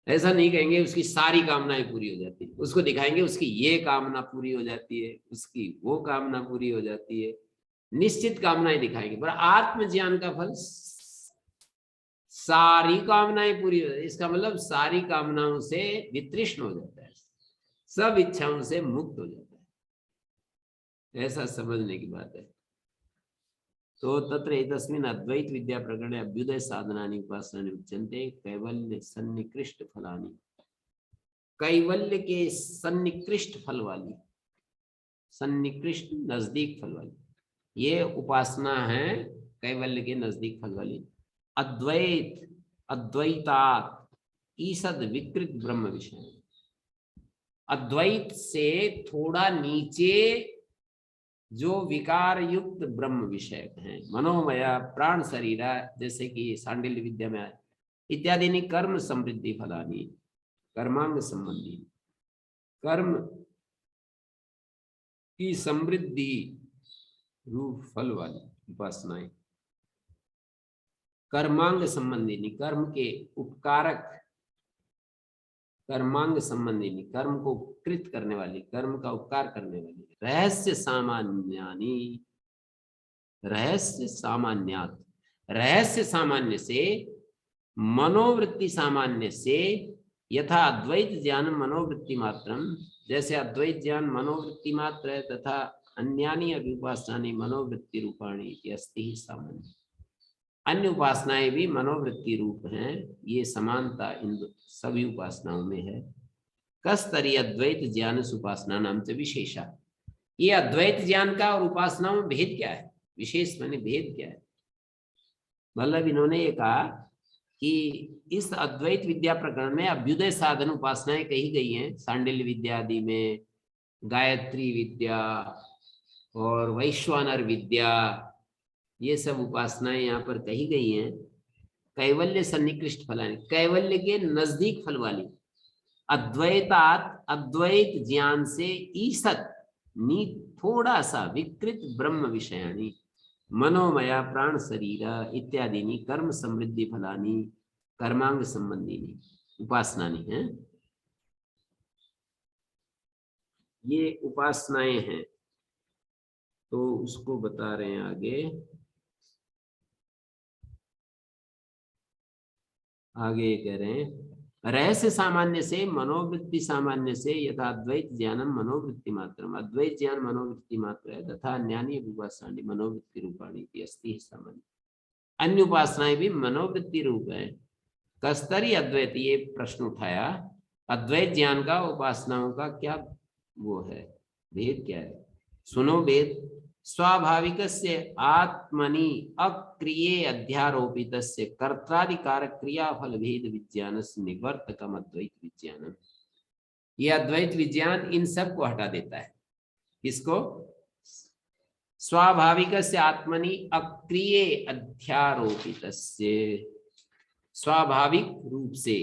ऐसा नहीं कहेंगे उसकी सारी कामनाएं पूरी हो जाती है, उसको दिखाएंगे उसकी ये कामना पूरी हो जाती है, उसकी वो कामना पूरी हो जाती है, निश्चित कामनाएं दिखाएंगे। पर आत्मज्ञान का फल सारी कामनाएं पूरी हो जाती है, इसका मतलब सारी कामनाओं से वितृष्ण हो जाता है, सब इच्छाओं से मुक्त हो जाता है, ऐसा समझने की बात है। तो तत्र एतस्मिन् अद्वैत विद्या प्रकरणे अभ्युदय साधनानि उपासनानि उच्यन्ते कैवल्य सन्निकृष्ट फलानि, कैवल्य के सन्निकृष्ट फल वाली, सन्निकृष्ट नजदीक फल वाली ये उपासना है, कैवल्य के नजदीक फल वाली। अद्वैत, अद्वैतात ईसद विकृत ब्रह्म विषय, अद्वैत से थोड़ा नीचे जो विकार युक्त ब्रह्म विषय हैं, मनोमया प्राण शरीरा, जैसे कि सांडिल्य विद्या में आए, इत्यादि कर्म समृद्धि फलानी, कर्मांग संबंधी, कर्म की समृद्धि रूप फल वाली उपासनाएं, कर्मांग संबंधी, कर्म के उपकारक, कर्मांग संबंधी, कर्म को कृत करने वाली, कर्म का उपकार करने वाली, रहस्य सामान्यानि, रहस्य सामान्यात, रहस्य सामान्य से, मनोवृत्ति सामान्य से, यथा अद्वैत ज्ञान मनोवृत्ति मात्रम, जैसे अद्वैत ज्ञान मनोवृत्ति मात्र है, तथा अन्यानि अभ्युपासनानि मनोवृत्ति रूपाणी अस्ति सामान्य, अन्य उपासनाएं भी मनोवृत्ति रूप हैं, ये समानता इन सभी उपासनाओं में है। कस्तरी अद्वैत ज्ञान उपासना नाम से विशेषा, ये अद्वैत ज्ञान का और उपासनाओं में भेद क्या है, विशेष माने भेद क्या है। मतलब इन्होंने ये कहा कि इस अद्वैत विद्या प्रकरण में अभ्युदय साधन उपासनाएं कही गई हैं, सांडिल्य विद्या आदि में गायत्री विद्या और वैश्वानर विद्या, ये सब उपासनाएं यहाँ पर कही गई हैं। कैवल्य सन्निकृष्ट फलानी, कैवल्य के नजदीक फल वाली, अद्वैतात, अद्वैत ज्ञान से, ईसत नी, थोड़ा सा, विकृत ब्रह्म विषयानी, मनोमया प्राण शरीर इत्यादि कर्म समृद्धि फलानी, कर्मांग संबंधी उपासनानी है, ये उपासनाएं हैं। तो उसको बता रहे हैं आगे कह रहे हैं, रहस्य सामान्य से, मनोवृत्ति सामान्य से, यथा अद्वैत ज्ञानम मनोवृत्ति मात्रम, अद्वैत ज्ञान मनोवृत्ति मात्र है, तथा अन्यानि उपासनानि मनोवृत्ति रूपाणी अस्ति सामान्य, अन्य उपासनाएं भी मनोवृत्ति रूप है। कस्तरी अद्वैत, ये प्रश्न उठाया, अद्वैत ज्ञान का उपासनाओं का क्या वो है, भेद क्या है। सुनो भेद, स्वाभाविकस्य आत्मनि अक्रिये अध्यारोपितस्य कर्त्राधिकारक क्रियाफल भेद विज्ञानस्य निवर्तकम अद्वैत विज्ञानम, ये अद्वैत विज्ञान इन सब को हटा देता है। इसको स्वाभाविकस्य आत्मनि अक्रिये अध्यारोपितस्य, स्वाभाविक रूप से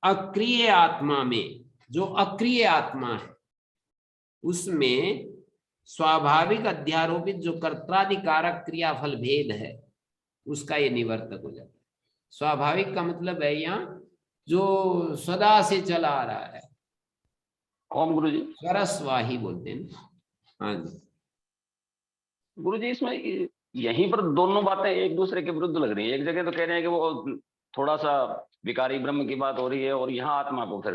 अक्रिय आत्मा में, जो अक्रिय आत्मा है उसमें स्वाभाविक अध्यारोपित जो कर्त्राधिकारक क्रियाफल भेद है, उसका ये निवर्तक हो जाता है। स्वाभाविक का मतलब है यहाँ जो सदा से चला आ रहा है, ओम गुरु जी। स्वरस्वाही बोलते हैं ना। हाँ जी गुरु जी इसमें यहीं पर दोनों बातें एक दूसरे के विरुद्ध लग रही है। एक जगह तो कह रहे हैं कि वो थोड़ा सा विकारी ब्रह्म की बात हो रही है, और यहाँ आत्मा को फिर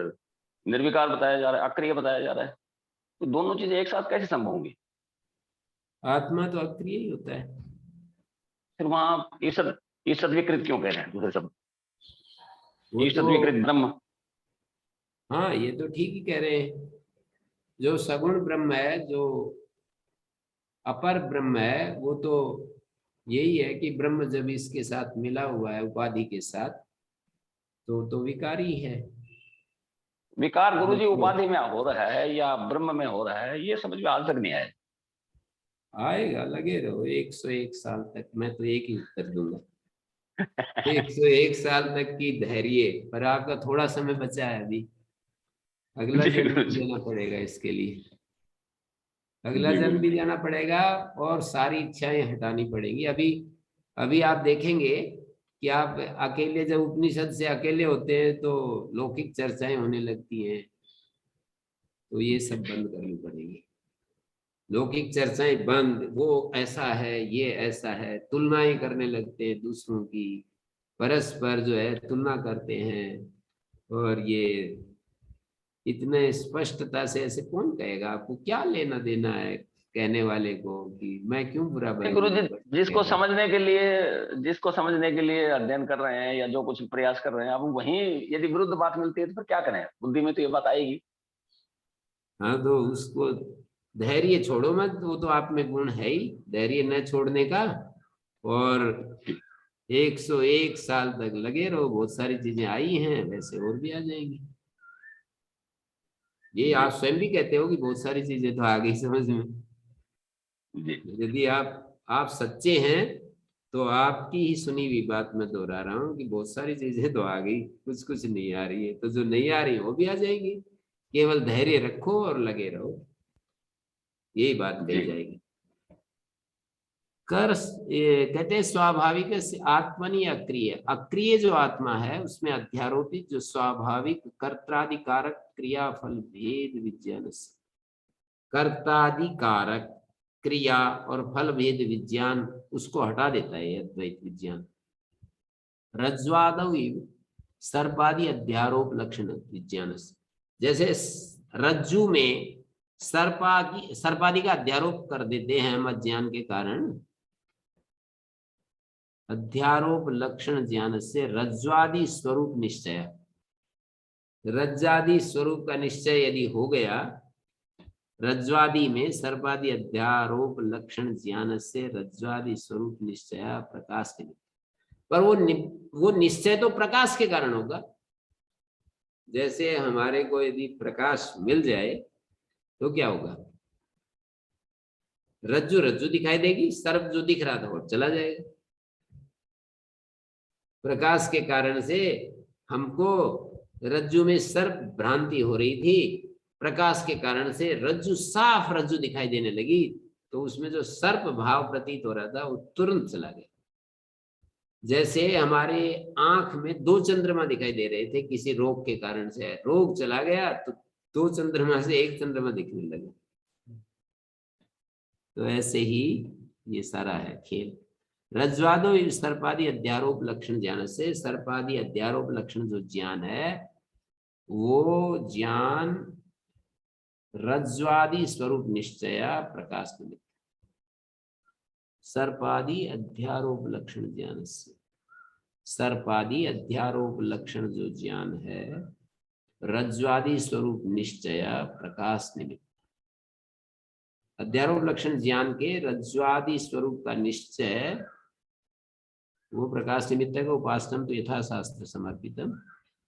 निर्विकार बताया जा रहा है, अक्रिय बताया जा रहा है। तो दोनों चीजें एक साथ कैसे संभव होंगी? आत्मा तो अक्रिय ही होता है। फिर वहां ईसद विकृत क्यों कह रहे हैं दूसरे शब्द? वो ईसद तो विकृत ब्रह्म। हाँ ये तो ठीक ही कह रहे हैं। जो सगुण ब्रह्म है, जो अपर ब्रह्म है, वो तो यही है कि ब्रह्म जब इसके साथ मिला हुआ है उपाधि के साथ, तो विकारी है। विकार गुरु जी तो उपाधि में हो रहा है या ब्रह्म में हो रहा है, ये समझ में आज तक नहीं आया। आएगा, लगे रहो 101 साल तक। मैं तो एक ही उत्तर दूंगा 101 साल तक की धैर्य। पर आपका थोड़ा समय बचा है अभी, अगला जी जन्म गुरु भी जी। देना पड़ेगा इसके लिए। अगला जी जन्म गुरु भी जी। जाना पड़ेगा और सारी इच्छाएं हटानी पड़ेंगी। अभी अभी आप देखेंगे कि आप अकेले, जब उपनिषद से अकेले होते हैं तो लौकिक चर्चाएं होने लगती हैं, तो ये सब बंद करनी पड़ेगी। लौकिक चर्चाएं बंद, वो ऐसा है ये ऐसा है, तुलनाएं करने लगते हैं दूसरों की, परस्पर जो है तुलना करते हैं। और ये इतने स्पष्टता से ऐसे कौन कहेगा? आपको क्या लेना देना है कहने वाले को कि मैं क्यों बुरा नहीं गुरु जी, कह जिसको रहा हूँ? समझने के लिए अध्ययन कर रहे हैं या जो कुछ प्रयास कर रहे हैं, अब वहीं यदि विरुद्ध बात मिलती है तो फिर क्या करें? बुद्धि में तो ये बात आएगी। हाँ तो उसको धैर्य छोड़ो मत, वो तो आप में गुण है ही धैर्य न छोड़ने का। और 101 साल तक लगे रहो, बहुत सारी चीजें आई हैं, वैसे और भी आ जाएंगी। ये जी आप स्वयं भी कहते हो कि बहुत सारी चीजें तो आ गई समझ में। जी। यदि आप सच्चे हैं तो आपकी ही सुनी हुई बात मैं दोहरा रहा हूँ कि बहुत सारी चीजें तो आ गई, कुछ कुछ नहीं आ रही है, तो जो नहीं आ रही वो भी आ जाएगी। केवल धैर्य रखो और लगे रहो, यही बात कही जी जाएगी। कहते हैं स्वाभाविक से आत्मनि अक्रिय। अक्रिय जो आत्मा है उसमें अध्यारोपित जो स्वाभाविक कर्ताधिकारक क्रियाफल भेद विज्ञान से, कर्ताधिकारक क्रिया और फल भेद विज्ञान उसको हटा देता है अद्वैत विज्ञान। रज्ज्वादौ इव सर्पादि अध्यारोप लक्षण विज्ञान से, जैसे रज्जु में सर्पादि का अध्यारोप कर देते हैं हम अज्ञान के कारण। अध्यारोप लक्षण ज्ञान से रज्ज्वादि स्वरूप निश्चय, रज्जादि स्वरूप का निश्चय यदि हो गया, रज्ज्वादि में सर्पादि अध्यारोप लक्षण ज्ञान से रज्ज्वादि स्वरूप निश्चय प्रकाश के, पर वो निश्चय तो प्रकाश के कारण होगा। जैसे हमारे को यदि प्रकाश मिल जाए तो क्या होगा? रज्जु रज्जु दिखाई देगी, सर्प जो दिख रहा था वो चला जाएगा। प्रकाश के कारण से हमको रज्जु में सर्प भ्रांति हो रही थी, प्रकाश के कारण से रज्जु साफ रज्जु दिखाई देने लगी, तो उसमें जो सर्प भाव प्रतीत हो रहा था वो तुरंत चला गया। जैसे हमारे आंख में 2 चंद्रमा दिखाई दे रहे थे, किसी रोग के कारण से रोग चला गया तो 2 चंद्रमा से 1 चंद्रमा दिखने लगा। तो ऐसे ही ये सारा है खेल। रज्ज्वादो सर्पादि अध्यारोप लक्षण ज्ञान से, सर्पादि अध्यारोप लक्षण जो ज्ञान है वो ज्ञान रज्ज्वादि स्वरूप निश्चय प्रकाश निमित्त। सर्पादि अध्यारोप लक्षण ज्ञान से, सर्पादि अध्यारोप लक्षण जो ज्ञान है रज्ज्वादि स्वरूप निश्चय प्रकाश निमित्त। अध्यारोप लक्षण ज्ञान के रज्ज्वादि स्वरूप का निश्चय वो प्रकाश निमित्त है। उपासनम तो यथा शास्त्र समर्पितम,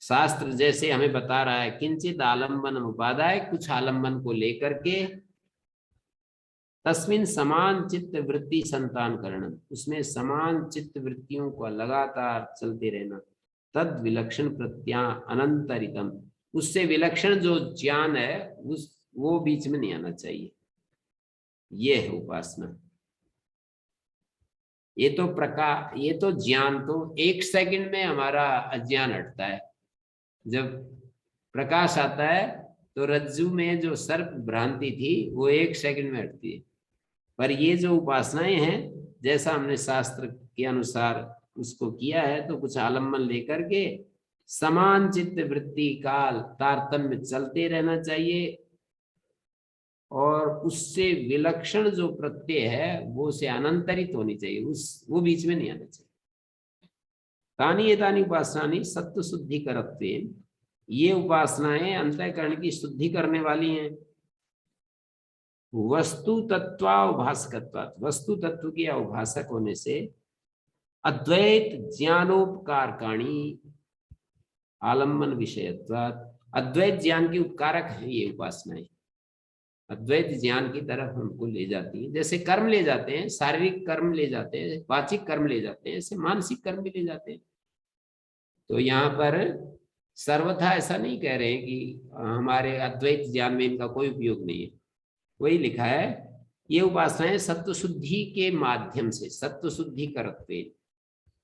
शास्त्र जैसे हमें बता रहा है किंचित आलम्बन उपादाय, कुछ आलम्बन को लेकर के, तस्मिन समान चित्त वृत्ति संतान करणम, उसमें समान चित्त वृत्तियों को लगातार चलते रहना, तद विलक्षण प्रत्या अनंतरितम, उससे विलक्षण जो ज्ञान है वो बीच में नहीं आना चाहिए। ये है उपासना। ये तो ज्ञान तो 1 सेकंड में हमारा अज्ञान हटता है। जब प्रकाश आता है तो रज्जु में जो सर्प भ्रांति थी वो 1 सेकंड में हटती है। पर ये जो उपासनाएं हैं, जैसा हमने शास्त्र के अनुसार उसको किया है, तो कुछ आलम्बन लेकर के समान चित्त वृत्ति काल तारतम्य चलते रहना चाहिए, और उससे विलक्षण जो प्रत्यय है वो से अनंतरित होनी चाहिए, वो बीच में नहीं आना चाहिए। तानी एतानी उपासनानि सत्व शुद्धि करत्वेन, ये उपासनाएं अंतःकरण की शुद्धि करने वाली हैं। वस्तु तत्वाभासकत्वात्, वस्तु तत्व के अवभाषक होने से अद्वैत ज्ञानोपकारकाणी आलम्बन विषयत्वात्, अद्वैत ज्ञान की उपकारक है ये उपासनाएं, अद्वैत ज्ञान की तरफ हमको ले जाती है। जैसे कर्म ले जाते हैं, शारीरिक कर्म ले जाते हैं, वाचिक कर्म ले जाते हैं, ऐसे मानसिक कर्म भी ले जाते हैं। तो यहाँ पर सर्वथा ऐसा नहीं कह रहे हैं कि हमारे अद्वैत ज्ञान में इनका कोई उपयोग नहीं है। वही लिखा है, ये उपासनाएं सत्व शुद्धि के माध्यम से, सत्व शुद्धि करते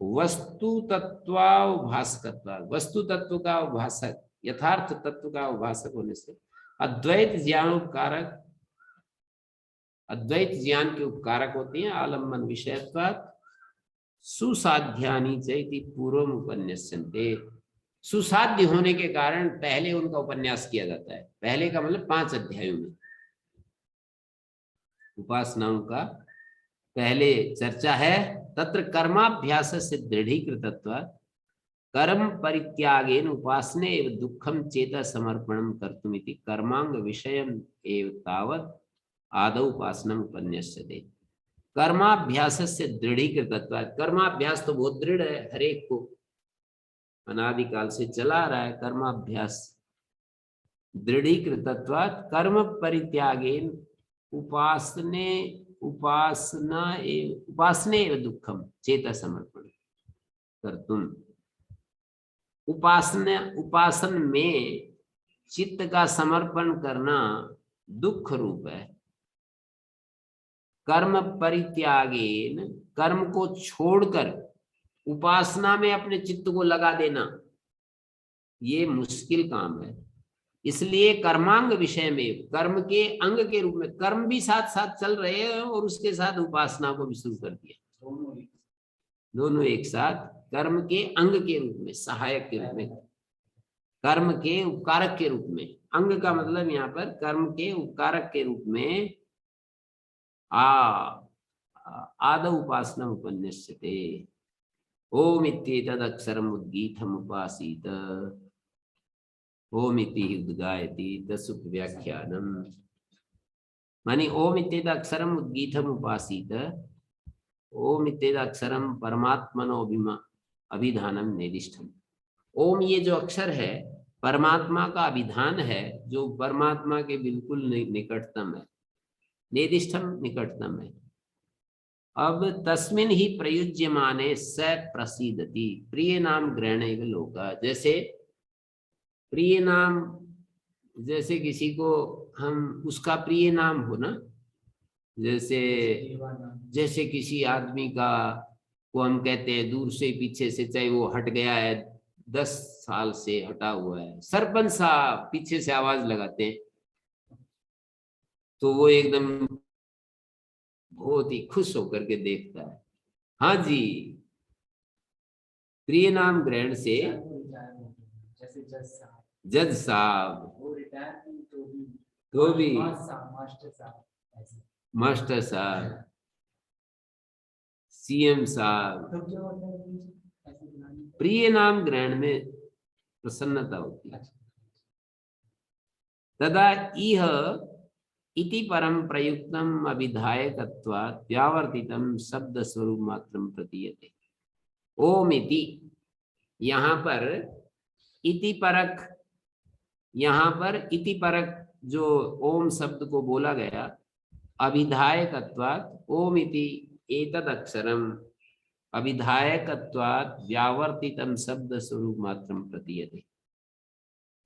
वस्तु तत्वाभासकत्व, वस्तु तत्व का उभाषक, यथार्थ तत्व का उभाषक होने से अद्वैत ज्ञान उपकारक, अद्वैत ज्ञान के उपकारक होती हैं। आलम्बन विषयत्वात् सुसाध्यानि चैति पूर्वम उपन्यस्यन्ते, सुसाध्य होने के कारण पहले उनका उपन्यास किया जाता है। पहले का मतलब 5 अध्यायों में उपासनाओं का पहले चर्चा है। तत्र कर्माभ्यास से दृढ़ीकृतत्वात् कर्म परित्यागेन उपासने एव दुःखम चेता समर्पणम कर्तुमिति कर्मांग विषयम एव तावत् आदौ उपासनम उपन्यस्यते। कर्माभ्यास से दृढ़ीकृतत्वात्, कर्माभ्यास तो बहुत दृढ़ है, हरेक को अनादिकाल से चला रहा है कर्माभ्यास। दृढ़ीकृतत्वात् कर्म परित्यागेन उपासने एव दुःखम चेता समर्पण कर्तुम, उपासन में चित्त का समर्पण करना दुख रूप है। कर्म परित्यागेन, कर्म को छोड़कर उपासना में अपने चित्त को लगा देना ये मुश्किल काम है। इसलिए कर्मांग विषय में, कर्म के अंग के रूप में, कर्म भी साथ साथ चल रहे हैं और उसके साथ उपासना को भी शुरू कर दिया, दोनों एक साथ कर्म के अंग के रूप में, सहायक के रूप में, कर्म के उपकारक के रूप में। अंग का मतलब यहाँ पर कर्म के उपकारक के रूप में आदौ उपासना उपन्यस्यते। ओम इत्येतदक्षरम् उद्गीतम् उपासीत, ओम इति उद्गायति तस्य व्याख्यानम। मानी ओम इत्येतदक्षरम् उद्गीतम् उपासीत, ओम इत्येतदक्षरम् परमात्मनो अभिधानम निर्दिष्टम। ओम ये जो अक्षर है परमात्मा का अभिधान है, जो परमात्मा के बिल्कुल निकटतम है, निर्दिष्टम निकटतम है। अब तस्मिन ही प्रयुज्यमाने स प्रसीदति, प्रिय नाम ग्रहणैव लोका। जैसे प्रिय नाम, जैसे किसी को हम उसका प्रिय नाम हो ना, जैसे किसी आदमी का को हम कहते हैं दूर से पीछे से, चाहे वो हट गया है 10 साल से हटा हुआ है, सरपंच साहब पीछे से आवाज लगाते हैं तो वो एकदम बहुत ही खुश होकर के देखता है। हाँ जी, प्रिय नाम ग्रहण से जज साहब तो भी मास्टर साहब, सीएम साहब, प्रिय नाम ग्रहण में प्रसन्नता होती है। तदा इह इति परम प्रयुक्तम अभिधायकत्वात् व्यावर्तितम शब्द स्वरूप मात्रम प्रतीयते। ओम इति, यहाँ पर इति परक, यहाँ पर इति परक जो ओम शब्द को बोला गया, अभिधायकत्वात् ओम इति एतद अक्षरम अभिधायकत्वात् व्यावर्तितम शब्द स्वरूप मात्रम प्रतीयते।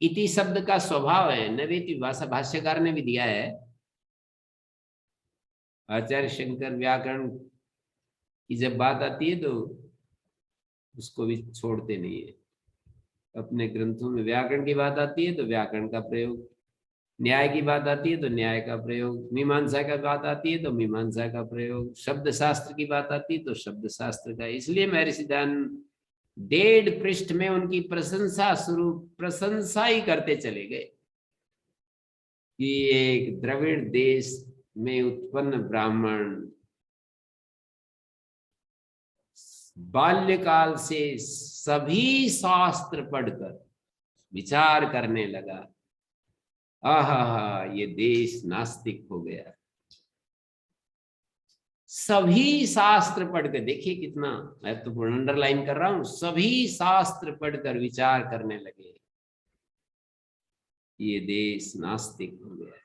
इति शब्द का स्वभाव है, नवेति भाषा भाष्यकार ने भी दिया है। आचार्य शंकर व्याकरण कि जब बात आती है तो उसको भी छोड़ते नहीं है। अपने ग्रंथों में व्याकरण की बात आती है तो व्याकरण का प्रयोग, न्याय की बात आती है तो न्याय का प्रयोग, मीमांसा का बात आती है तो मीमांसा का प्रयोग, शब्द शास्त्र की बात आती है तो शब्द शास्त्र का। इसलिए महर्षि दयानंद 1.5 पृष्ठ में उनकी प्रशंसा स्वरूप प्रशंसा ही करते चले गए कि एक द्रविड़ देश में उत्पन्न ब्राह्मण बाल्यकाल से सभी शास्त्र पढ़कर विचार करने लगा, आहा ये देश नास्तिक हो गया। सभी शास्त्र पढ़कर, देखिए कितना महत्वपूर्ण, अंडरलाइन कर रहा हूं, सभी शास्त्र पढ़कर विचार करने लगे, ये देश नास्तिक हो गया।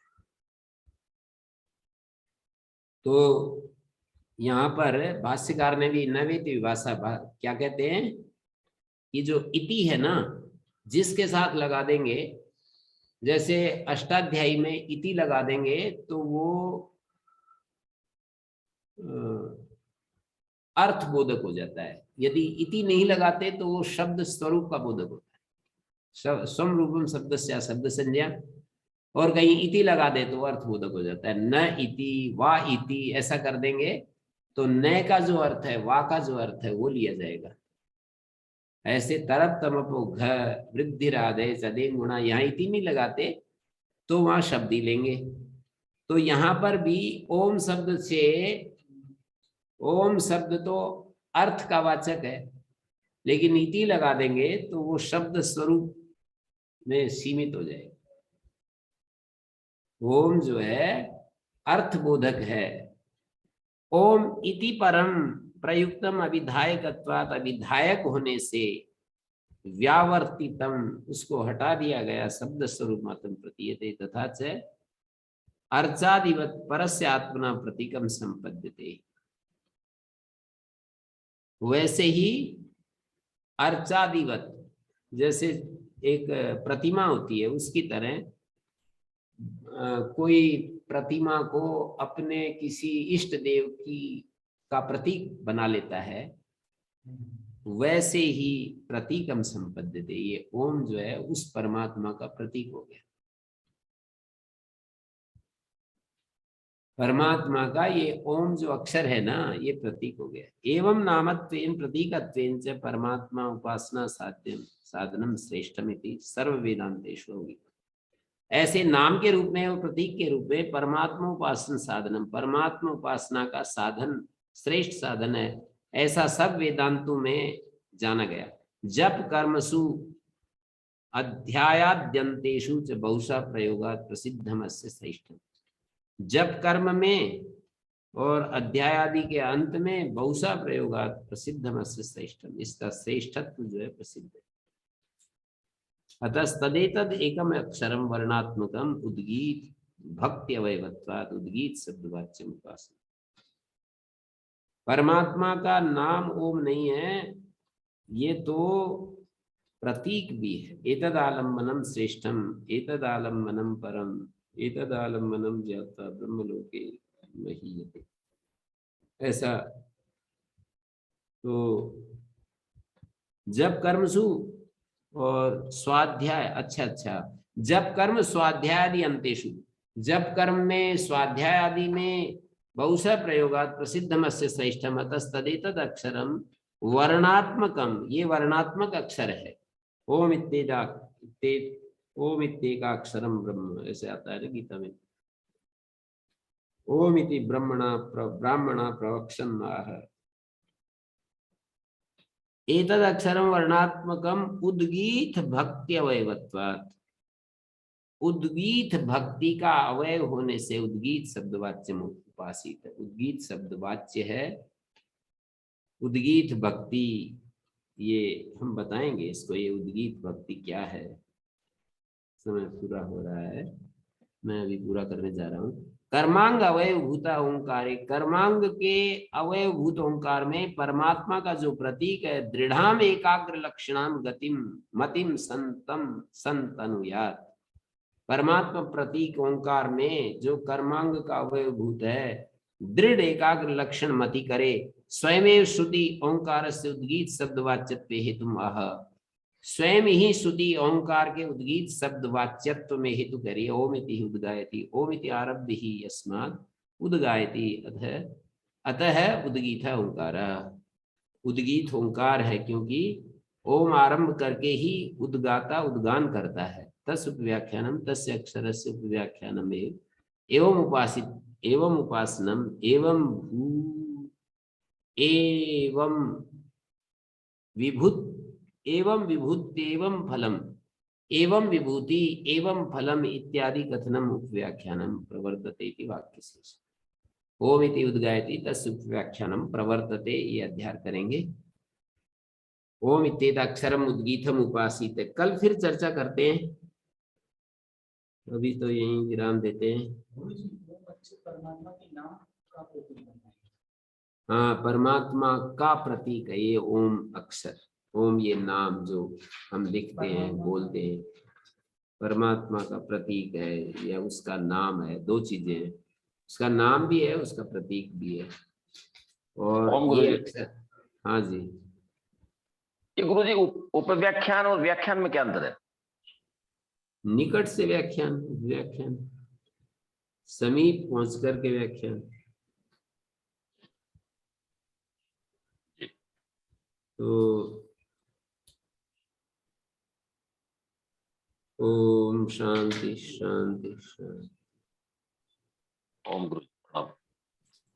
तो यहाँ पर भाष्यकार ने भी नवेति विभाषा क्या कहते हैं कि जो इति है ना, जिसके साथ लगा देंगे, जैसे अष्टाध्यायी में इति लगा देंगे तो वो अर्थ बोधक हो जाता है। यदि इति नहीं लगाते तो वो शब्द स्वरूप का बोधक होता है, स्वम रूपम शब्द से शब्द संज्ञा, और कहीं इति लगा दे तो अर्थ बोधक हो जाता है। न इति वा इति ऐसा कर देंगे तो न का जो अर्थ है, वा का जो अर्थ है वो लिया जाएगा। ऐसे तरप तमपो घ वृद्धि राधे सदे गुणा, यहाँ इति नहीं लगाते तो वहां शब्द ही लेंगे। तो यहाँ पर भी ओम शब्द से, ओम शब्द तो अर्थ का वाचक है, लेकिन इति लगा देंगे तो वो शब्द स्वरूप में सीमित हो जाएगा। ओम जो है अर्थ बोधक है। ओम इति परम प्रयुक्तम अविधायकत्वात्, अविधायक होने से व्यावर्तितम उसको हटा दिया गया, शब्द स्वरूप मात्रम प्रतीयते, तथा च अर्चादिवत परस्य आत्मना प्रतीकम संपद्यते। वैसे ही अर्चादिवत, जैसे एक प्रतिमा होती है उसकी तरह कोई प्रतिमा को अपने किसी इष्ट देव की का प्रतीक बना लेता है, वैसे ही प्रतीकम संपद्यते, ये ओम जो है उस परमात्मा का प्रतीक हो गया। परमात्मा का ये ओम जो अक्षर है ना, ये प्रतीक हो गया। एवं नामत्वेन प्रतीकत्वेन च परमात्मा उपासना साध्यम साधनम श्रेष्ठमिति सर्व वेदांतेषु होगी। ऐसे नाम के रूप में और प्रतीक के रूप में परमात्मा उपासना साधनम, परमात्मा उपासना का साधन श्रेष्ठ साधन है, ऐसा सब वेदांतों में जाना गया। जप कर्मसु अध्यायाद्यंतेषु च बहुशा प्रयोगात् प्रसिद्धमस्य श्रेष्ठम। जप कर्म में और अध्याय आदि के अंत में बहुशा प्रयोगात् प्रसिद्धमस्य श्रेष्ठम, इसका श्रेष्ठत्व जो है प्रसिद्ध है। अतः तदेतद एकम अक्षरम वर्णात्मकम उद्गीत भक्ति अवयवत्वात् उद्गीत शब्दवाच्यम उपासना। परमात्मा का नाम ओम नहीं है, ये तो प्रतीक भी है। एतद आलम्बनम श्रेष्ठम एतद आलम्बनम परम एतद आलम्बनम जाता ब्रह्मलोके महीयते। ऐसा तो जब कर्मसु और स्वाध्याय, अच्छा जब कर्म स्वाध्याय आदि अंतेषु, जब कर्म में स्वाध्याय आदि में बहुशः प्रयोगात् प्रसिद्धमस्य श्रेष्ठम अतस्तदेतद अक्षरम वर्णात्मकम, ये वर्णात्मक अक्षर है। ओम ओम इत्येका अक्षरम ब्रह्म, ऐसे आता है ना गीता में। ओम इति ब्राह्मणा प्रवक्षन् आह। एतद अक्षरम वर्णात्मकम उद्गीत भक्ति अवयवत्वात्, उद्गीत भक्ति का अवय होने से उद्गीत शब्दवाच्य उपासित है। उद्गीत शब्दवाच्य है, उद्गीत भक्ति, ये हम बताएंगे इसको, ये उद्गीत भक्ति क्या है। समय पूरा हो रहा है, मैं अभी पूरा करने जा रहा हूँ। कर्मांग अवय भूता ओंकार, कर्मांग के अवय भूत ओंकार में परमात्मा का जो प्रतीक है, दृढ़ाम एकाग्र लक्षणाम गतिम मतिम संतम संत अनुयात। परमात्मा प्रतीक ओंकार में जो कर्मांग का अवय भूत है, दृढ़ एकाग्र लक्षण मति करे, स्वयमेव श्रुति ओंकारस्य उद्गीत शब्दवाच्यत्वे हेतुम आह। स्वयं ही श्रुति ओंकार के उद्गीत शब्द वाच्यत्व में हेतु करिए। ओम इति उद्गायति, ओम इति आरब्ध ही यस्मात् उद्गायति, अतः उद्गीत ओंकार। उद्गीत ओंकार है क्योंकि ओम आरंभ करके ही उद्गाता उद्गान करता है। तस् उपव्याख्यानम तस्य अक्षरस्य उपव्याख्यानम एवं उपासित एवं उपासनम एवं भू एवं विभूत एवं विभूत एवं फलम एवं विभूति एवं फलम इत्यादि कथनम उपव्याख्यानम प्रवर्तते इति वाक्य शेष। ओम इति उद्गायति तस्य उपव्याख्यानम प्रवर्तते, ये अध्याय करेंगे। ओम इत्येत अक्षरम उद्गीतम उपासित। कल फिर चर्चा करते हैं, अभी तो यहीं विराम देते हैं। हाँ, परमात्मा का प्रतीक है ये ओम अक्षर। ओम ये नाम जो हम लिखते हैं बोलते हैं, परमात्मा का प्रतीक है या उसका नाम है। दो चीजें हैं, उसका नाम भी है, उसका प्रतीक भी है। और ये अक्षर, हाँ जी। ये गुरु जी उपव्याख्यान और व्याख्यान में क्या अंतर है? निकट से व्याख्यान, व्याख्यान समीप पहुंच करके व्याख्यान। तो ओम शांति शांति शांति। ओम गुरु।